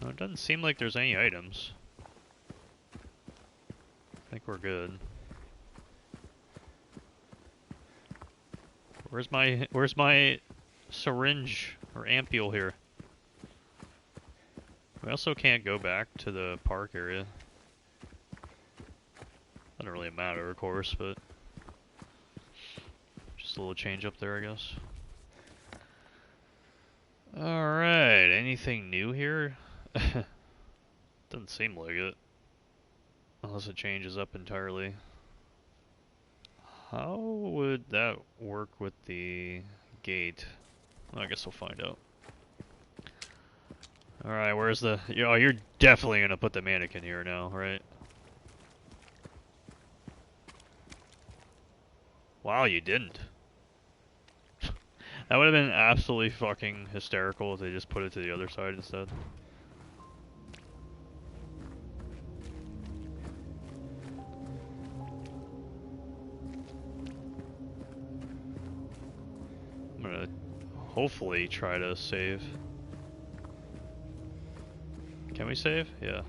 Well, it doesn't seem like there's any items. I think we're good. Where's my syringe or ampule here? We also can't go back to the park area. Doesn't really matter, of course, but just a little change up there, I guess. Alright, anything new here? Doesn't seem like it. Unless it changes up entirely. How would that work with the gate? Well, I guess we'll find out. Alright, where's the... Oh, you're definitely gonna put the mannequin here now, right? Wow, you didn't. That would have been absolutely fucking hysterical if they just put it to the other side instead. I'm gonna hopefully try to save. Can we save? Yeah.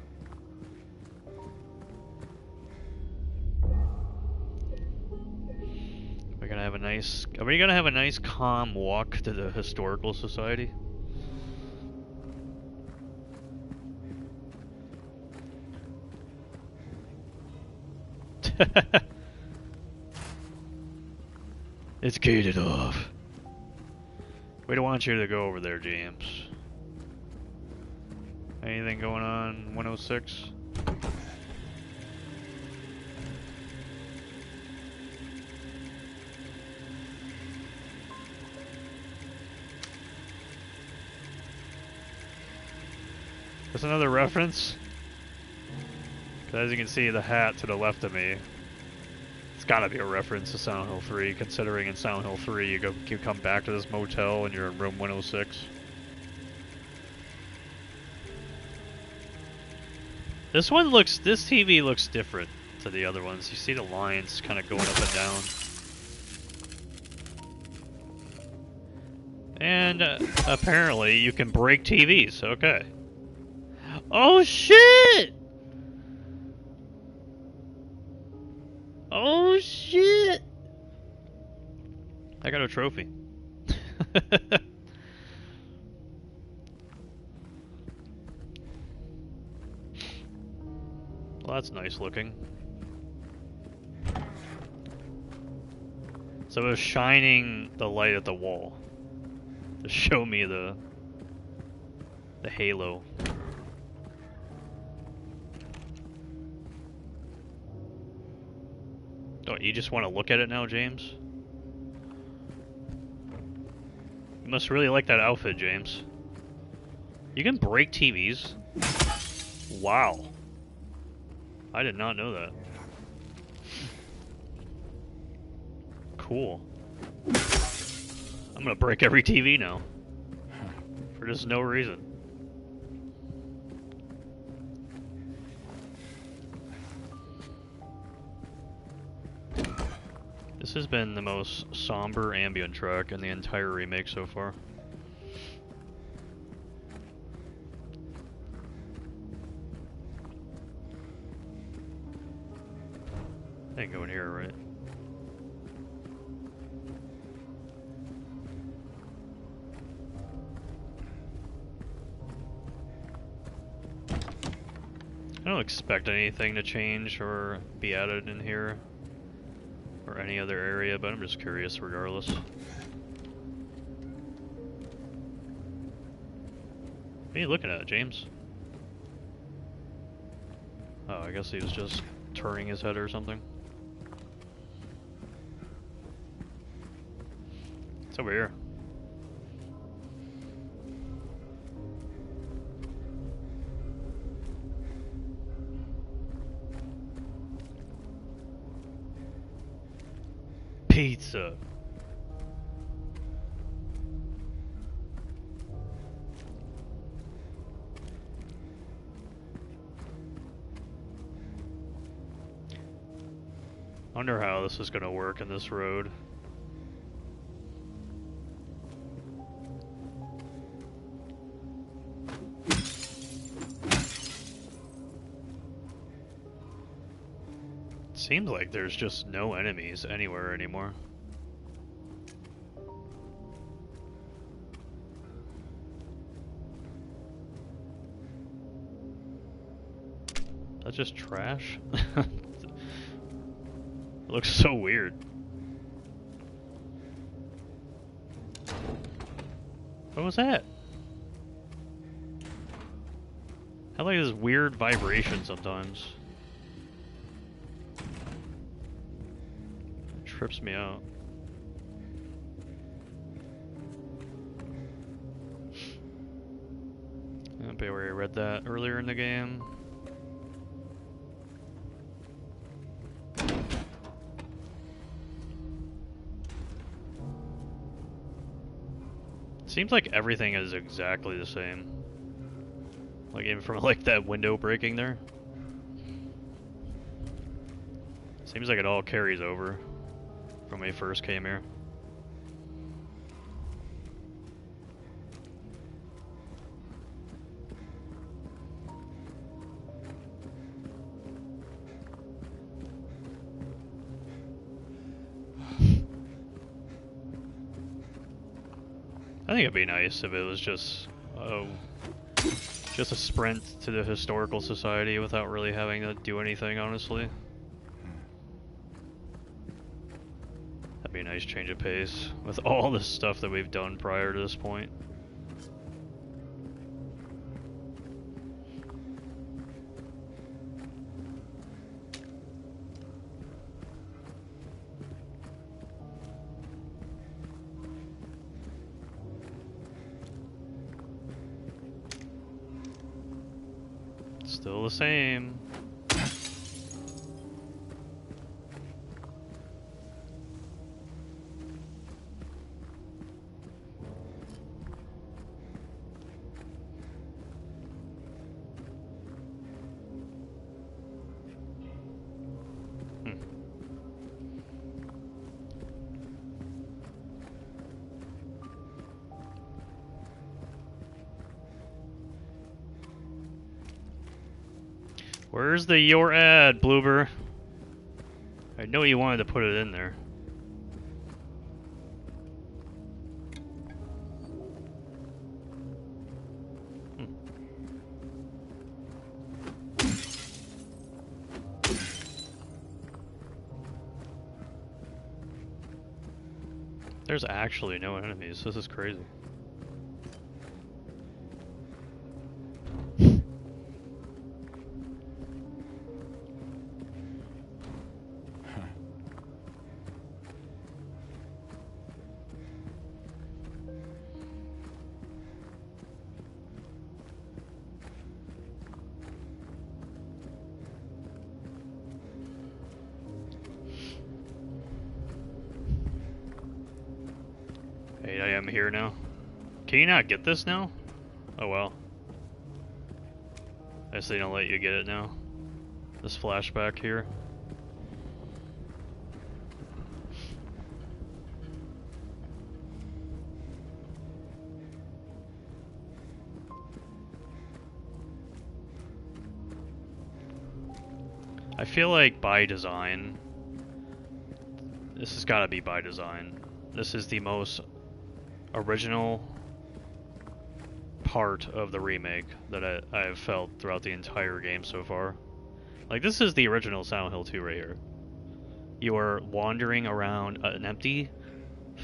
We're gonna have a nice... Are we gonna have a nice calm walk to the Historical Society? It's gated off. We don't want you to go over there, James. Anything going on 106? That's another reference? 'Cause as you can see, the hat to the left of me, it's gotta be a reference to Silent Hill 3, considering in Silent Hill 3 you come back to this motel and you're in room 106. This TV looks different to the other ones. You see the lines kind of going up and down. And apparently you can break TVs, okay. Oh shit! Oh shit! I got a trophy. Well, that's nice looking. So it was shining the light at the wall to show me the halo. Don't you just want to look at it now, James? You must really like that outfit, James. You can break TVs? Wow. I did not know that. Cool. I'm gonna break every TV now. For just no reason. This has been the most somber ambient track in the entire remake so far. I ain't going here, right? I don't expect anything to change or be added in here or any other area, but I'm just curious regardless. What are you looking at, James? Oh, I guess he was just turning his head or something. It's over here. Pizza. Wonder how this is gonna work in this road. Seems like there's just no enemies anywhere anymore. That's just trash? It looks so weird. What was that? I like this weird vibration sometimes. It trips me out. I bet we already read that earlier in the game. Seems like everything is exactly the same. Like even from like that window breaking there. Seems like it all carries over from when we first came here. I think it'd be nice if it was just a sprint to the historical society without really having to do anything, honestly. That'd be a nice change of pace with all the stuff that we've done prior to this point. Still the same. Where's the your ad, Bloober? I know you wanted to put it in there. There's actually no enemies. This is crazy. I am here now. Can you not get this now? Oh well. I guess they don't let you get it now. This flashback here. I feel like by design, this has got to be by design. This is the most original part of the remake that I have felt throughout the entire game so far. Like, this is the original Silent Hill 2 right here. You are wandering around an empty,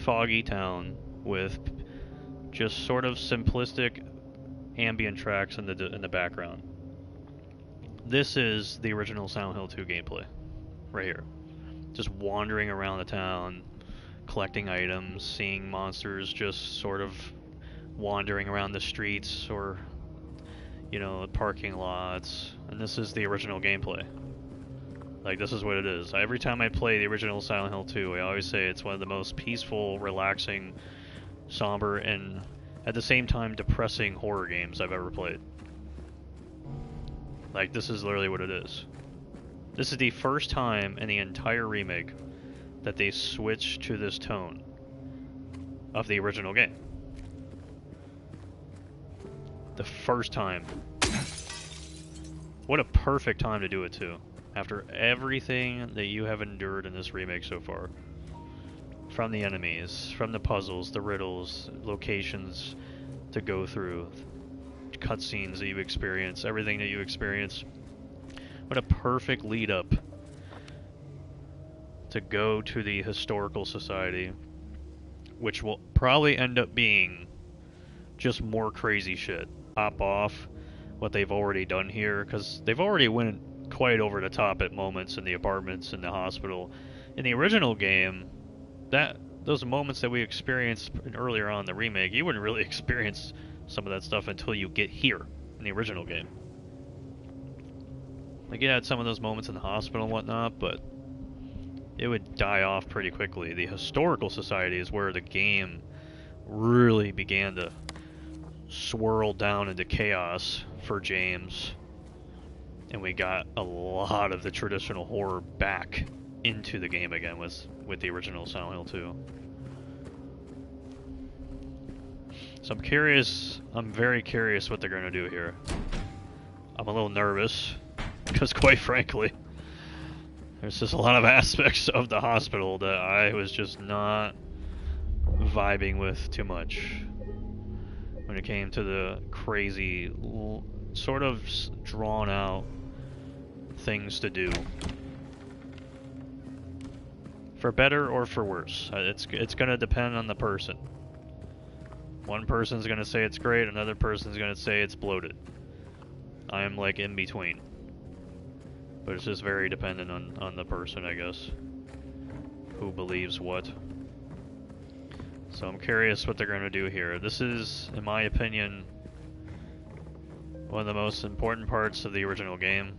foggy town with just sort of simplistic ambient tracks in the background. This is the original Silent Hill 2 gameplay right here. Just wandering around the town, collecting items, seeing monsters just sort of wandering around the streets or, you know, parking lots. And this is the original gameplay. Like, this is what it is. Every time I play the original Silent Hill 2, I always say it's one of the most peaceful, relaxing, somber, and at the same time depressing horror games I've ever played. Like, this is literally what it is. This is the first time in the entire remake that they switched to this tone of the original game. The first time. What a perfect time to do it too. After everything that you have endured in this remake so far. From the enemies, from the puzzles, the riddles, locations to go through, cutscenes that you experience, everything that you experience. What a perfect lead up to go to the Historical Society, which will probably end up being just more crazy shit. Top off what they've already done here, because they've already went quite over the top at moments in the apartments in the hospital. In the original game, those moments that we experienced earlier on in the remake, you wouldn't really experience some of that stuff until you get here in the original game. Like, you had some of those moments in the hospital and whatnot, but it would die off pretty quickly. The Historical Society is where the game really began to swirl down into chaos for James, and we got a lot of the traditional horror back into the game again with the original Silent Hill 2. So I'm very curious what they're going to do here. I'm a little nervous, because quite frankly, there's just a lot of aspects of the hospital that I was just not vibing with too much when it came to the crazy, sort of drawn out things to do. For better or for worse. It's going to depend on the person. One person's going to say it's great, another person's going to say it's bloated. I am like in between. But it's just very dependent on the person, I guess. Who believes what. So I'm curious what they're going to do here. This is, in my opinion, one of the most important parts of the original game.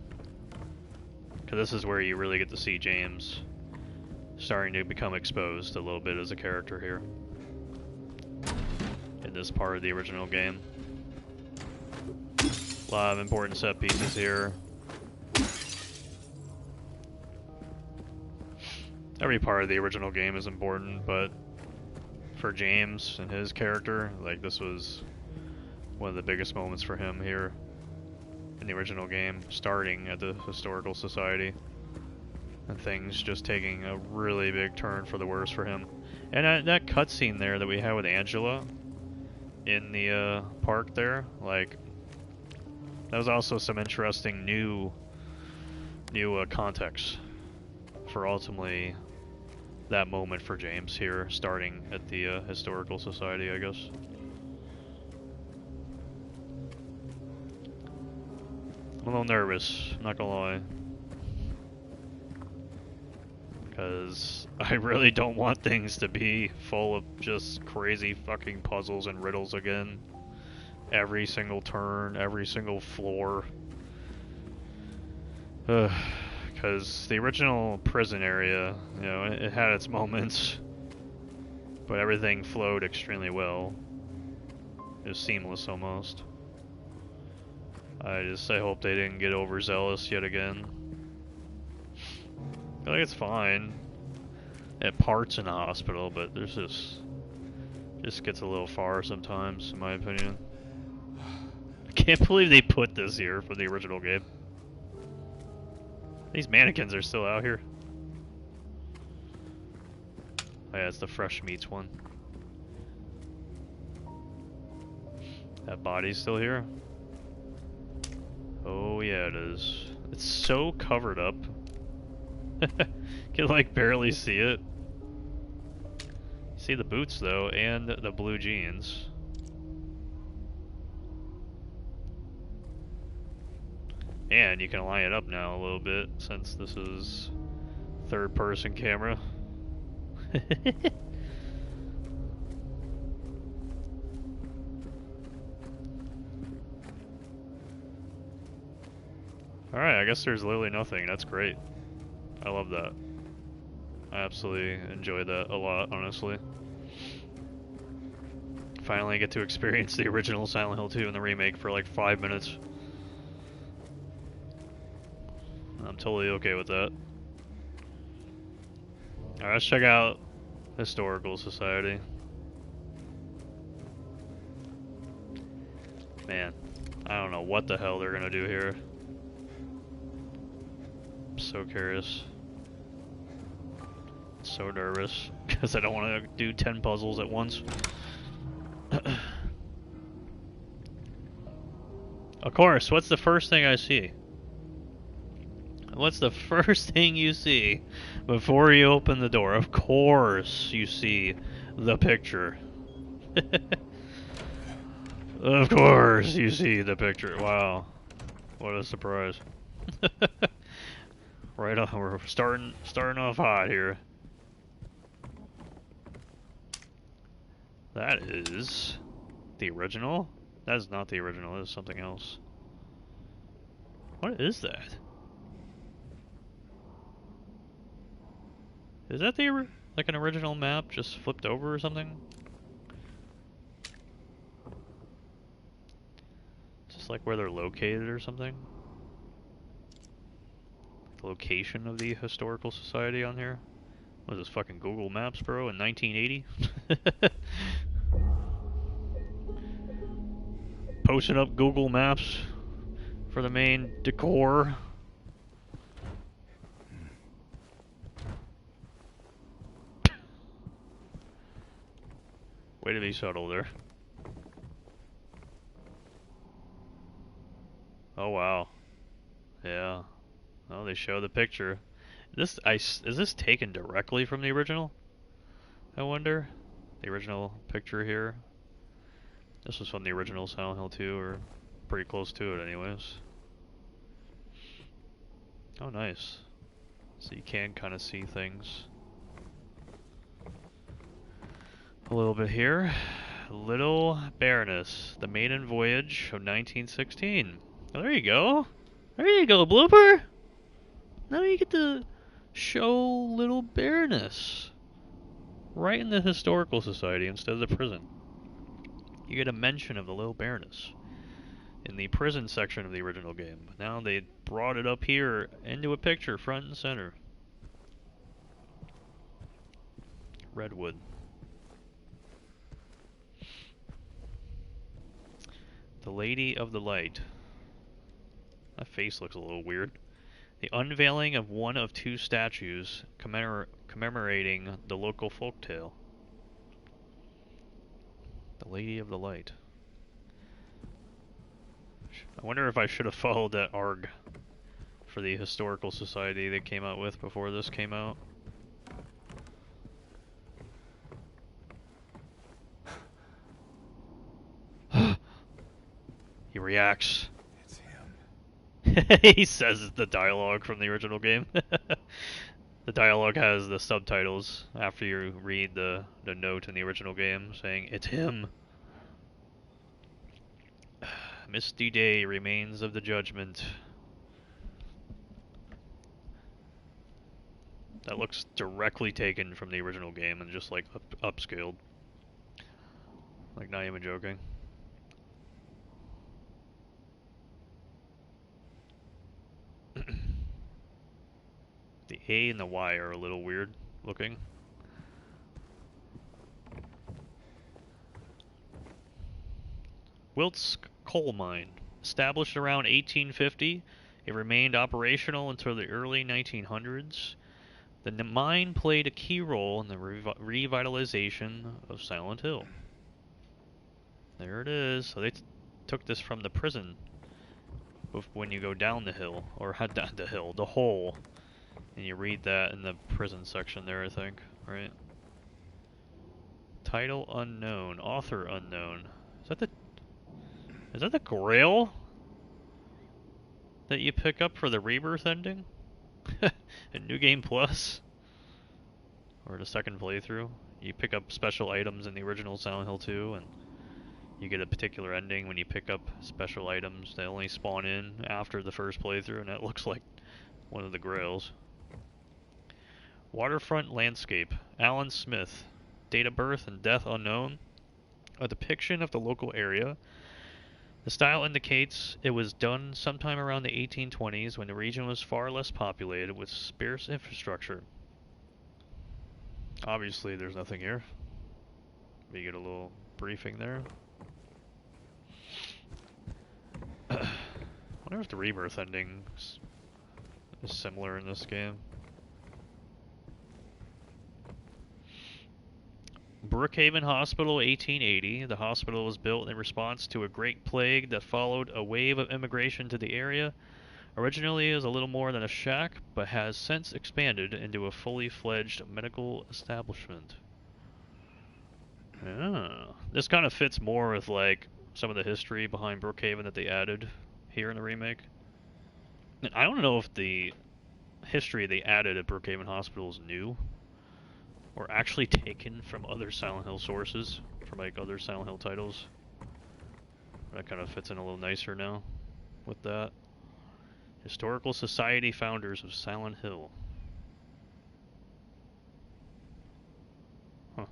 Because this is where you really get to see James starting to become exposed a little bit as a character here. In this part of the original game. A lot of important set pieces here. Every part of the original game is important, but for James and his character, like, this was one of the biggest moments for him here in the original game, starting at the Historical Society, and things just taking a really big turn for the worse for him. And that cutscene there that we had with Angela in the park there, like, that was also some interesting new context for ultimately that moment for James here, starting at the Historical Society, I guess. I'm a little nervous, not gonna lie. Because I really don't want things to be full of just crazy fucking puzzles and riddles again. Every single turn, every single floor. Because the original prison area, you know, it had its moments, but everything flowed extremely well. It was seamless almost. I hope they didn't get overzealous yet again. I feel like it's fine at parts in the hospital, but there's just gets a little far sometimes, in my opinion. I can't believe they put this here for the original game. These mannequins are still out here. Oh yeah, it's the fresh meats one. That body's still here? Oh yeah, it is. It's so covered up. Can like barely see it. See the boots though, and the blue jeans. And you can line it up now a little bit since this is third person camera. Alright, I guess there's literally nothing. That's great. I love that. I absolutely enjoy that a lot, honestly. Finally get to experience the original Silent Hill 2 in the remake for like 5 minutes. I'm totally okay with that. Alright, let's check out Historical Society. Man, I don't know what the hell they're gonna do here. I'm so curious. So nervous, because I don't want to do 10 puzzles at once. Of course, what's the first thing I see? What's the first thing you see before you open the door? Of course you see the picture. Of course you see the picture. Wow. What a surprise. Right on, we're starting off hot here. That is the original? That is not the original, that is something else. What is that? Is that the like an original map just flipped over or something? Just like where they're located or something? The location of the historical society on here? What is this, fucking Google Maps, bro, in 1980? Posting up Google Maps for the main decor. Way to be subtle there. Oh wow. Yeah. Oh, they show the picture. Is this taken directly from the original? I wonder. The original picture here. This was from the original Silent Hill 2, or pretty close to it anyways. Oh nice. So you can kind of see things. A little bit here. Little Baroness, the maiden voyage of 1916. Oh, there you go. There you go, Bloober. Now you get to show Little Baroness right in the historical society instead of the prison. You get a mention of the Little Baroness in the prison section of the original game. Now they brought it up here into a picture front and center. Redwood. The Lady of the Light. That face looks a little weird. The unveiling of one of two statues commemorating the local folktale. The Lady of the Light. I wonder if I should have followed that ARG for the historical society they came out with before this came out. He reacts. It's him. He says the dialogue from the original game. The dialogue has the subtitles after you read the note in the original game saying, "It's him." Misty day remains of the judgment. That looks directly taken from the original game and just like upscaled. Like, not even joking. The A and the Y are a little weird looking. Wilt's coal mine. Established around 1850, it remained operational until the early 1900s. The mine played a key role in the revitalization of Silent Hill. There it is. So they took this from the prison when you go down the hill, or down the hill, the hole. And you read that in the prison section there, I think, right? Title unknown, author unknown. Is that the Grail that you pick up for the Rebirth ending? In New Game Plus? Or the second playthrough? You pick up special items in the original Silent Hill 2, and you get a particular ending when you pick up special items. They only spawn in after the first playthrough, and that looks like one of the Grails. Waterfront landscape. Alan Smith. Date of birth and death unknown. A depiction of the local area. The style indicates it was done sometime around the 1820s when the region was far less populated with sparse infrastructure. Obviously there's nothing here. We get a little briefing there. I wonder if the Rebirth ending is similar in this game. Brookhaven Hospital, 1880. The hospital was built in response to a great plague that followed a wave of immigration to the area Originally is a little more than a shack, but has since expanded into a fully fledged medical establishment. Oh. This kind of fits more with like some of the history behind Brookhaven that they added here in the remake. And I don't know if the history they added at Brookhaven Hospital is new or actually taken from other Silent Hill sources, from like other Silent Hill titles. That kind of fits in a little nicer now with that. Historical Society founders of Silent Hill. Huh.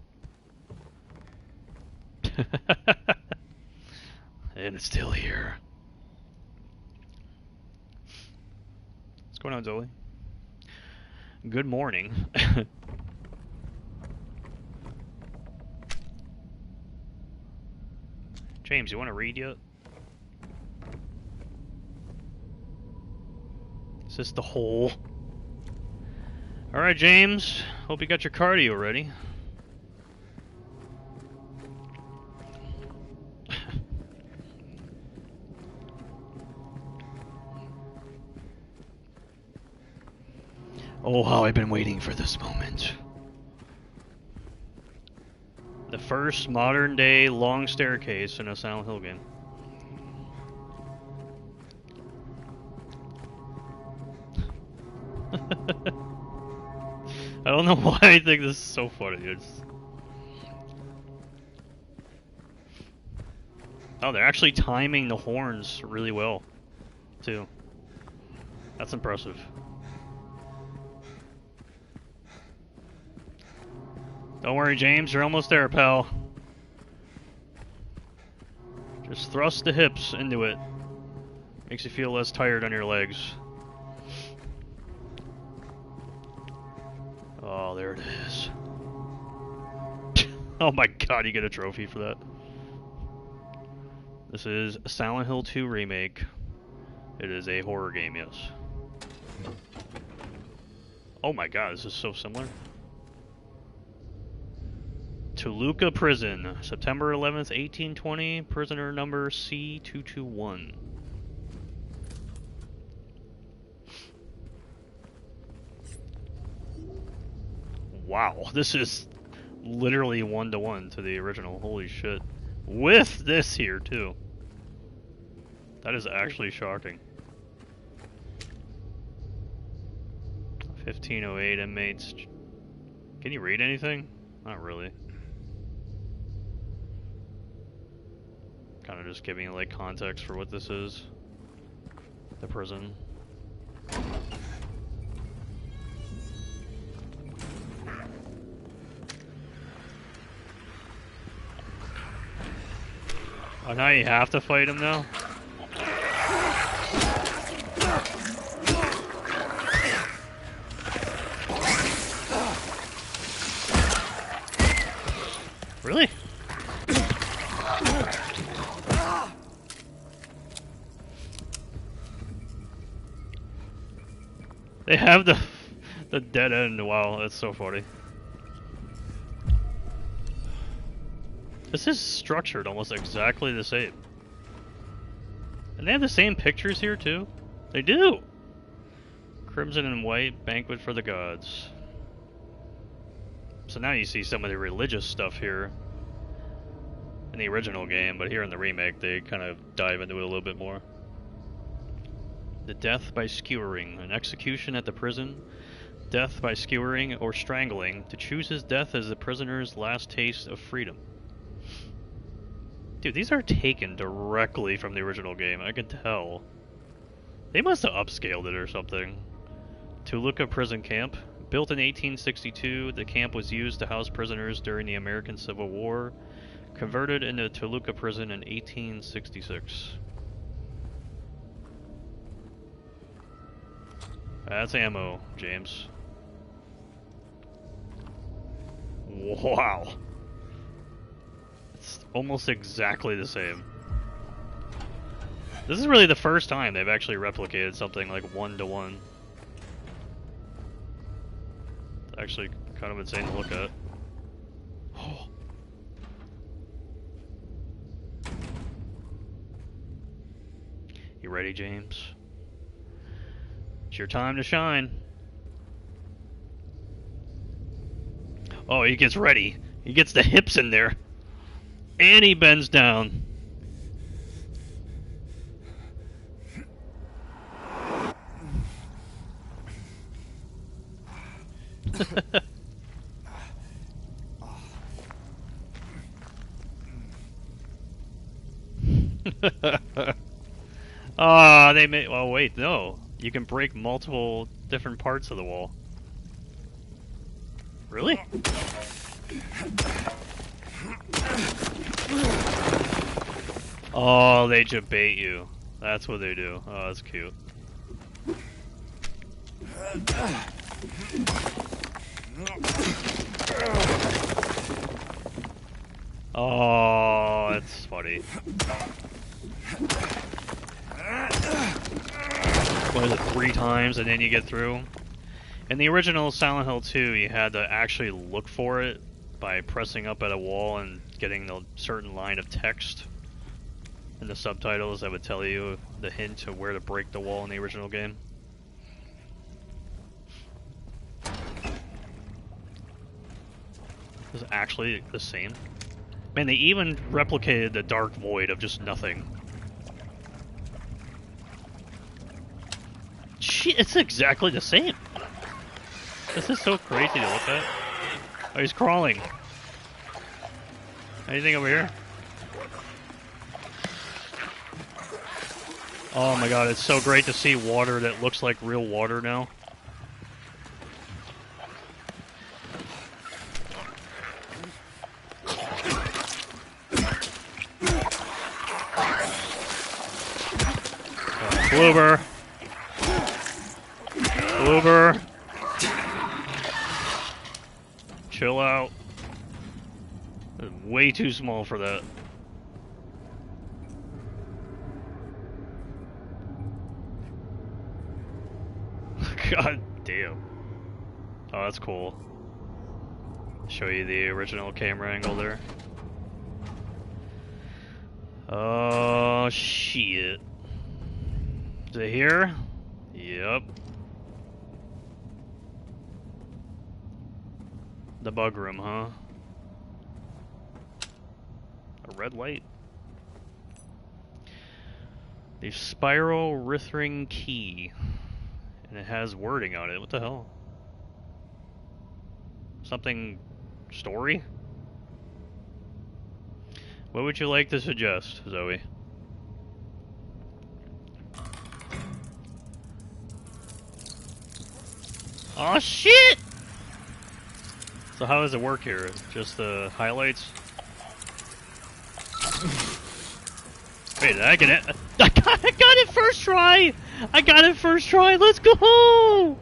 And it's still here. What's going on, Zoe? Good morning. James, you want to read yet? Is this the hole? Alright, James. Hope you got your cardio ready. Oh, how I've been waiting for this moment. The first modern day long staircase in a Silent Hill game. I don't know why I think this is so funny. Oh, they're actually timing the horns really well, too. That's impressive. Don't worry, James, you're almost there, pal. Just thrust the hips into it. Makes you feel less tired on your legs. Oh, there it is. Oh my god, you get a trophy for that. This is Silent Hill 2 Remake. It is a horror game, yes. Oh my god, this is so similar. Toluca Prison, September 11th, 1820, prisoner number C221. Wow, this is literally 1-to-1 to the original, holy shit. With this here, too. That is actually shocking. 1508 inmates. Can you read anything? Not really. Kind of just giving like context for what this is. The prison. Oh, now you have to fight him now? Really? They have the dead end. Wow, that's so funny. This is structured almost exactly the same. And they have the same pictures here too. They do! Crimson and white, banquet for the gods. So now you see some of the religious stuff here in the original game, but here in the remake they kind of dive into it a little bit more. The death by skewering, an execution at the prison. Death by skewering or strangling, to choose his death as the prisoner's last taste of freedom. Dude, these are taken directly from the original game, I can tell. They must have upscaled it or something. Toluca Prison Camp. Built in 1862, the camp was used to house prisoners during the American Civil War. Converted into Toluca Prison in 1866. That's ammo, James. Wow. It's almost exactly the same. This is really the first time they've actually replicated something like 1-to-1. It's actually kind of insane to look at. Oh. You ready, James? It's your time to shine. Oh, he gets ready. He gets the hips in there. And he bends down. Ah, they made. Oh wait, no. You can break multiple different parts of the wall. Really? Oh, they just bait you. That's what they do. Oh, that's cute. Oh, that's funny. What is it, 3 times and then you get through? In the original Silent Hill 2, you had to actually look for it by pressing up at a wall and getting a certain line of text in the subtitles that would tell you the hint to where to break the wall in the original game. Is it actually the same? Man, they even replicated the dark void of just nothing. Shit, it's exactly the same. This is so crazy to look at. Oh, he's crawling. Anything over here? Oh my god, it's so great to see water that looks like real water now. Bloober. Bloober. Chill out. It's way too small for that. God damn. Oh, that's cool. Show you the original camera angle there. Oh, shit. Is it here? Yep. The bug room, huh? A red light. The spiral Rithring key. And it has wording on it. What the hell? Something... story? What would you like to suggest, Zoe? Oh shit! So how does it work here? Just the highlights? Wait, did I get it? I got it first try! I got it first try! Let's go!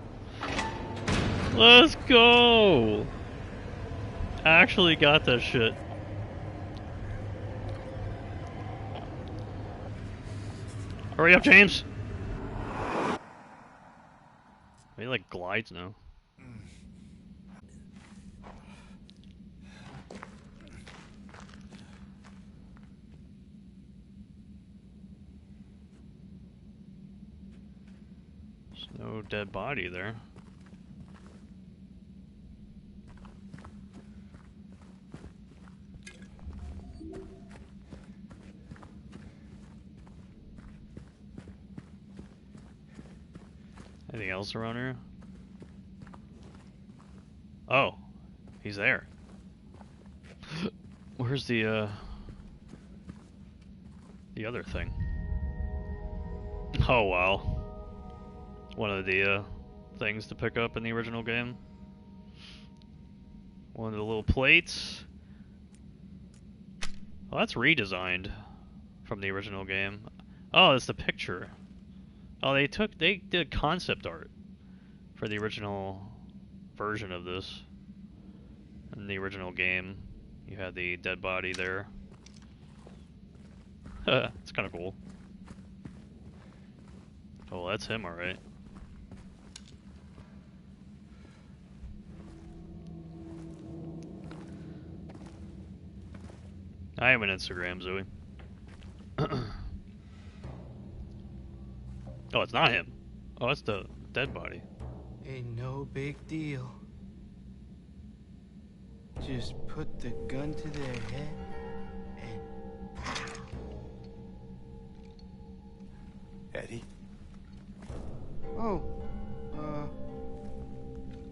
Let's go! I actually got that shit. Hurry up, James! He like glides now. There's no dead body there. Anything else around here? Oh, he's there. Where's the other thing? Oh wow. One of the things to pick up in the original game. One of the little plates. Well, that's redesigned from the original game. Oh, it's the picture. Oh, they did concept art for the original version of this. In the original game, you had the dead body there. It's kind of cool. Oh, that's him, alright. I have an Instagram, Zoe. Oh, it's not him. Oh, that's the dead body. Ain't no big deal. Just put the gun to their head and pow. Eddie? Oh,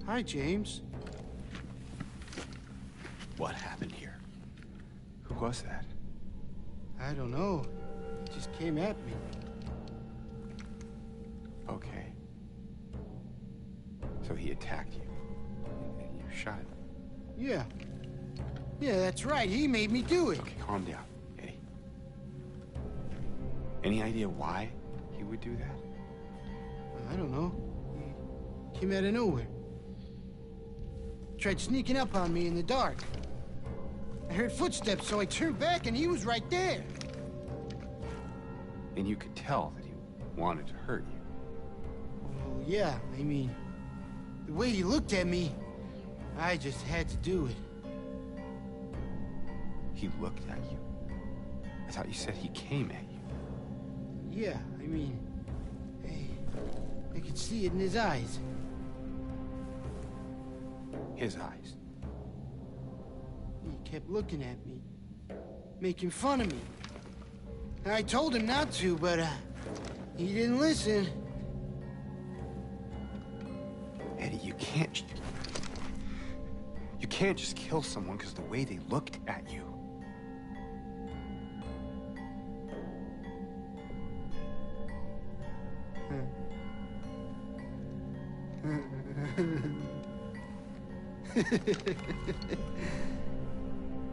hi, James. What happened here? Who was that? I don't know. It just came at me. Okay. So he attacked you. And you shot him. Yeah. Yeah, that's right. He made me do it. Okay, calm down, Eddie. Any idea why he would do that? I don't know. He came out of nowhere. Tried sneaking up on me in the dark. I heard footsteps, so I turned back and he was right there. And you could tell that he wanted to hurt you. Well, yeah, I mean, the way he looked at me, I just had to do it. He looked at you? I thought you said he came at you. Yeah, I mean, I could see it in his eyes. His eyes. He kept looking at me, making fun of me. I told him not to, but he didn't listen. Eddie, you can't just kill someone because of the way they looked at you.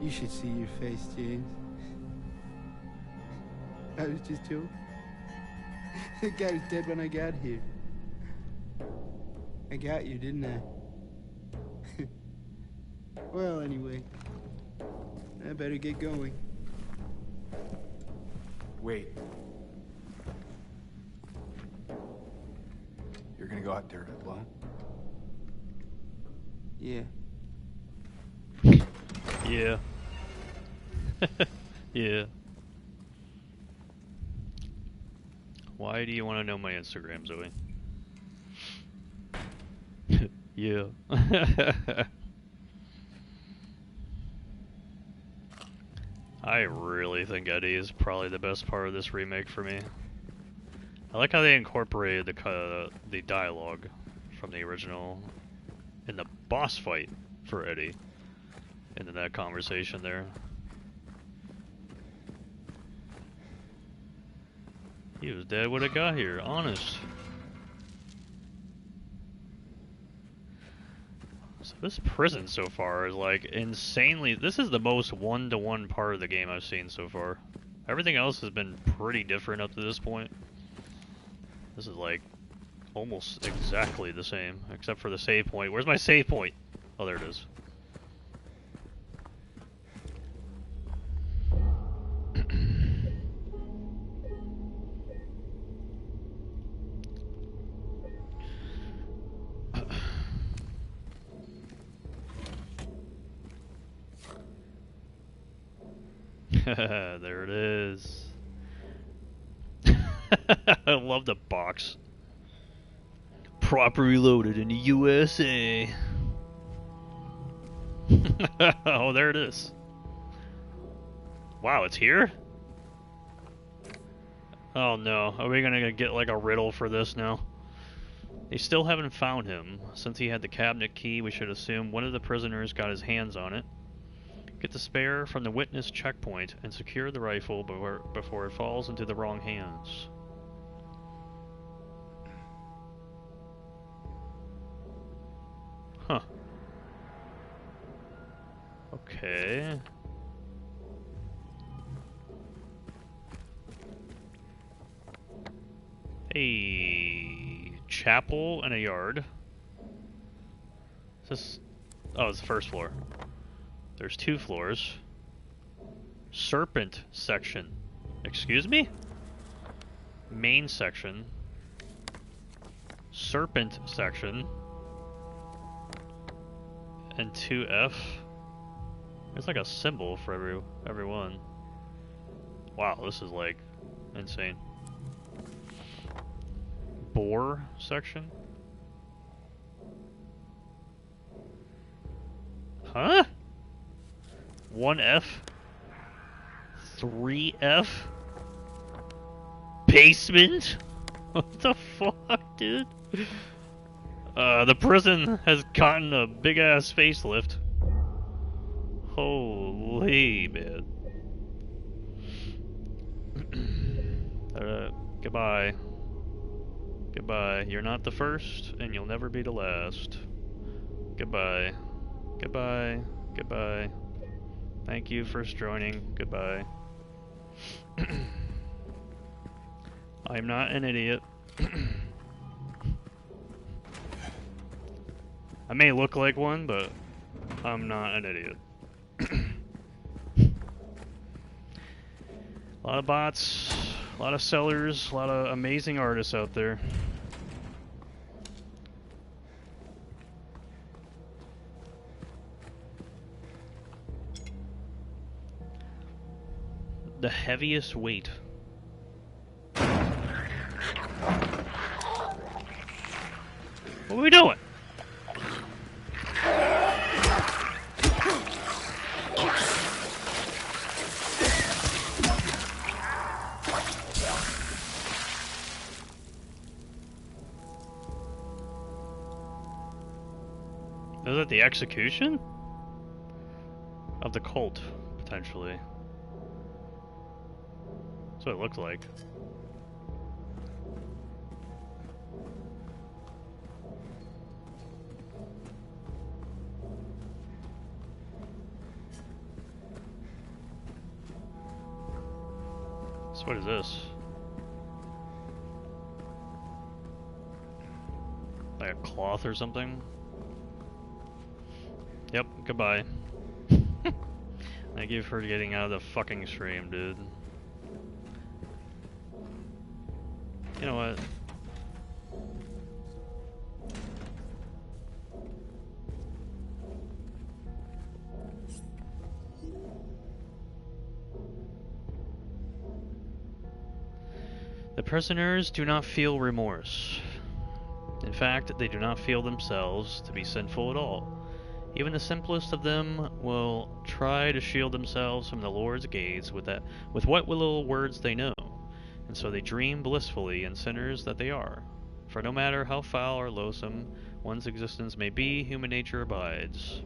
You should see your face, James. I was just joking. The guy was dead when I got here. I got you, didn't I? Well, anyway, I better get going. Wait. You're gonna go out there alone? Yeah. Yeah. Yeah. Why do you want to know my Instagram, Zoe? Yeah. I really think Eddie is probably the best part of this remake for me. I like how they incorporated the dialogue from the original in the boss fight for Eddie into that conversation there. He was dead when it got here, honest. So this prison so far is like insanely... This is the most one-to-one part of the game I've seen so far. Everything else has been pretty different up to this point. This is like almost exactly the same, except for the save point. Where's my save point? Oh, there it is. There it is. I love the box. Proper reloaded in the USA. Oh, there it is. Wow, it's here? Oh no, are we gonna get like a riddle for this now? They still haven't found him. Since he had the cabinet key, we should assume one of the prisoners got his hands on it. Get the spare from the witness checkpoint and secure the rifle before it falls into the wrong hands. Huh. Okay. A chapel and a yard. Is this... Oh, it's the first floor. There's 2 floors. Serpent section. Excuse me? Main section. Serpent section. And 2F. There's like a symbol for every one. Wow, this is like insane. Bore section. Huh? 1F? 3F? Basement? What the fuck, dude? The prison has gotten a big ass facelift. Holy man. Goodbye. Goodbye. You're not the first, and you'll never be the last. Goodbye. Goodbye. Goodbye. Thank you for joining. Goodbye. I'm not an idiot. I may look like one, but I'm not an idiot. A lot of bots, a lot of sellers, a lot of amazing artists out there. The heaviest weight. What are we doing? Is it the execution? Of the cult, potentially. That's what it looks like. So what is this? Like a cloth or something? Yep, goodbye. Thank you for getting out of the fucking stream, dude. You know what? The prisoners do not feel remorse. In fact, they do not feel themselves to be sinful at all. Even the simplest of them will try to shield themselves from the Lord's gaze with what little words they know, and so they dream blissfully in sinners that they are. For no matter how foul or loathsome one's existence may be, human nature abides.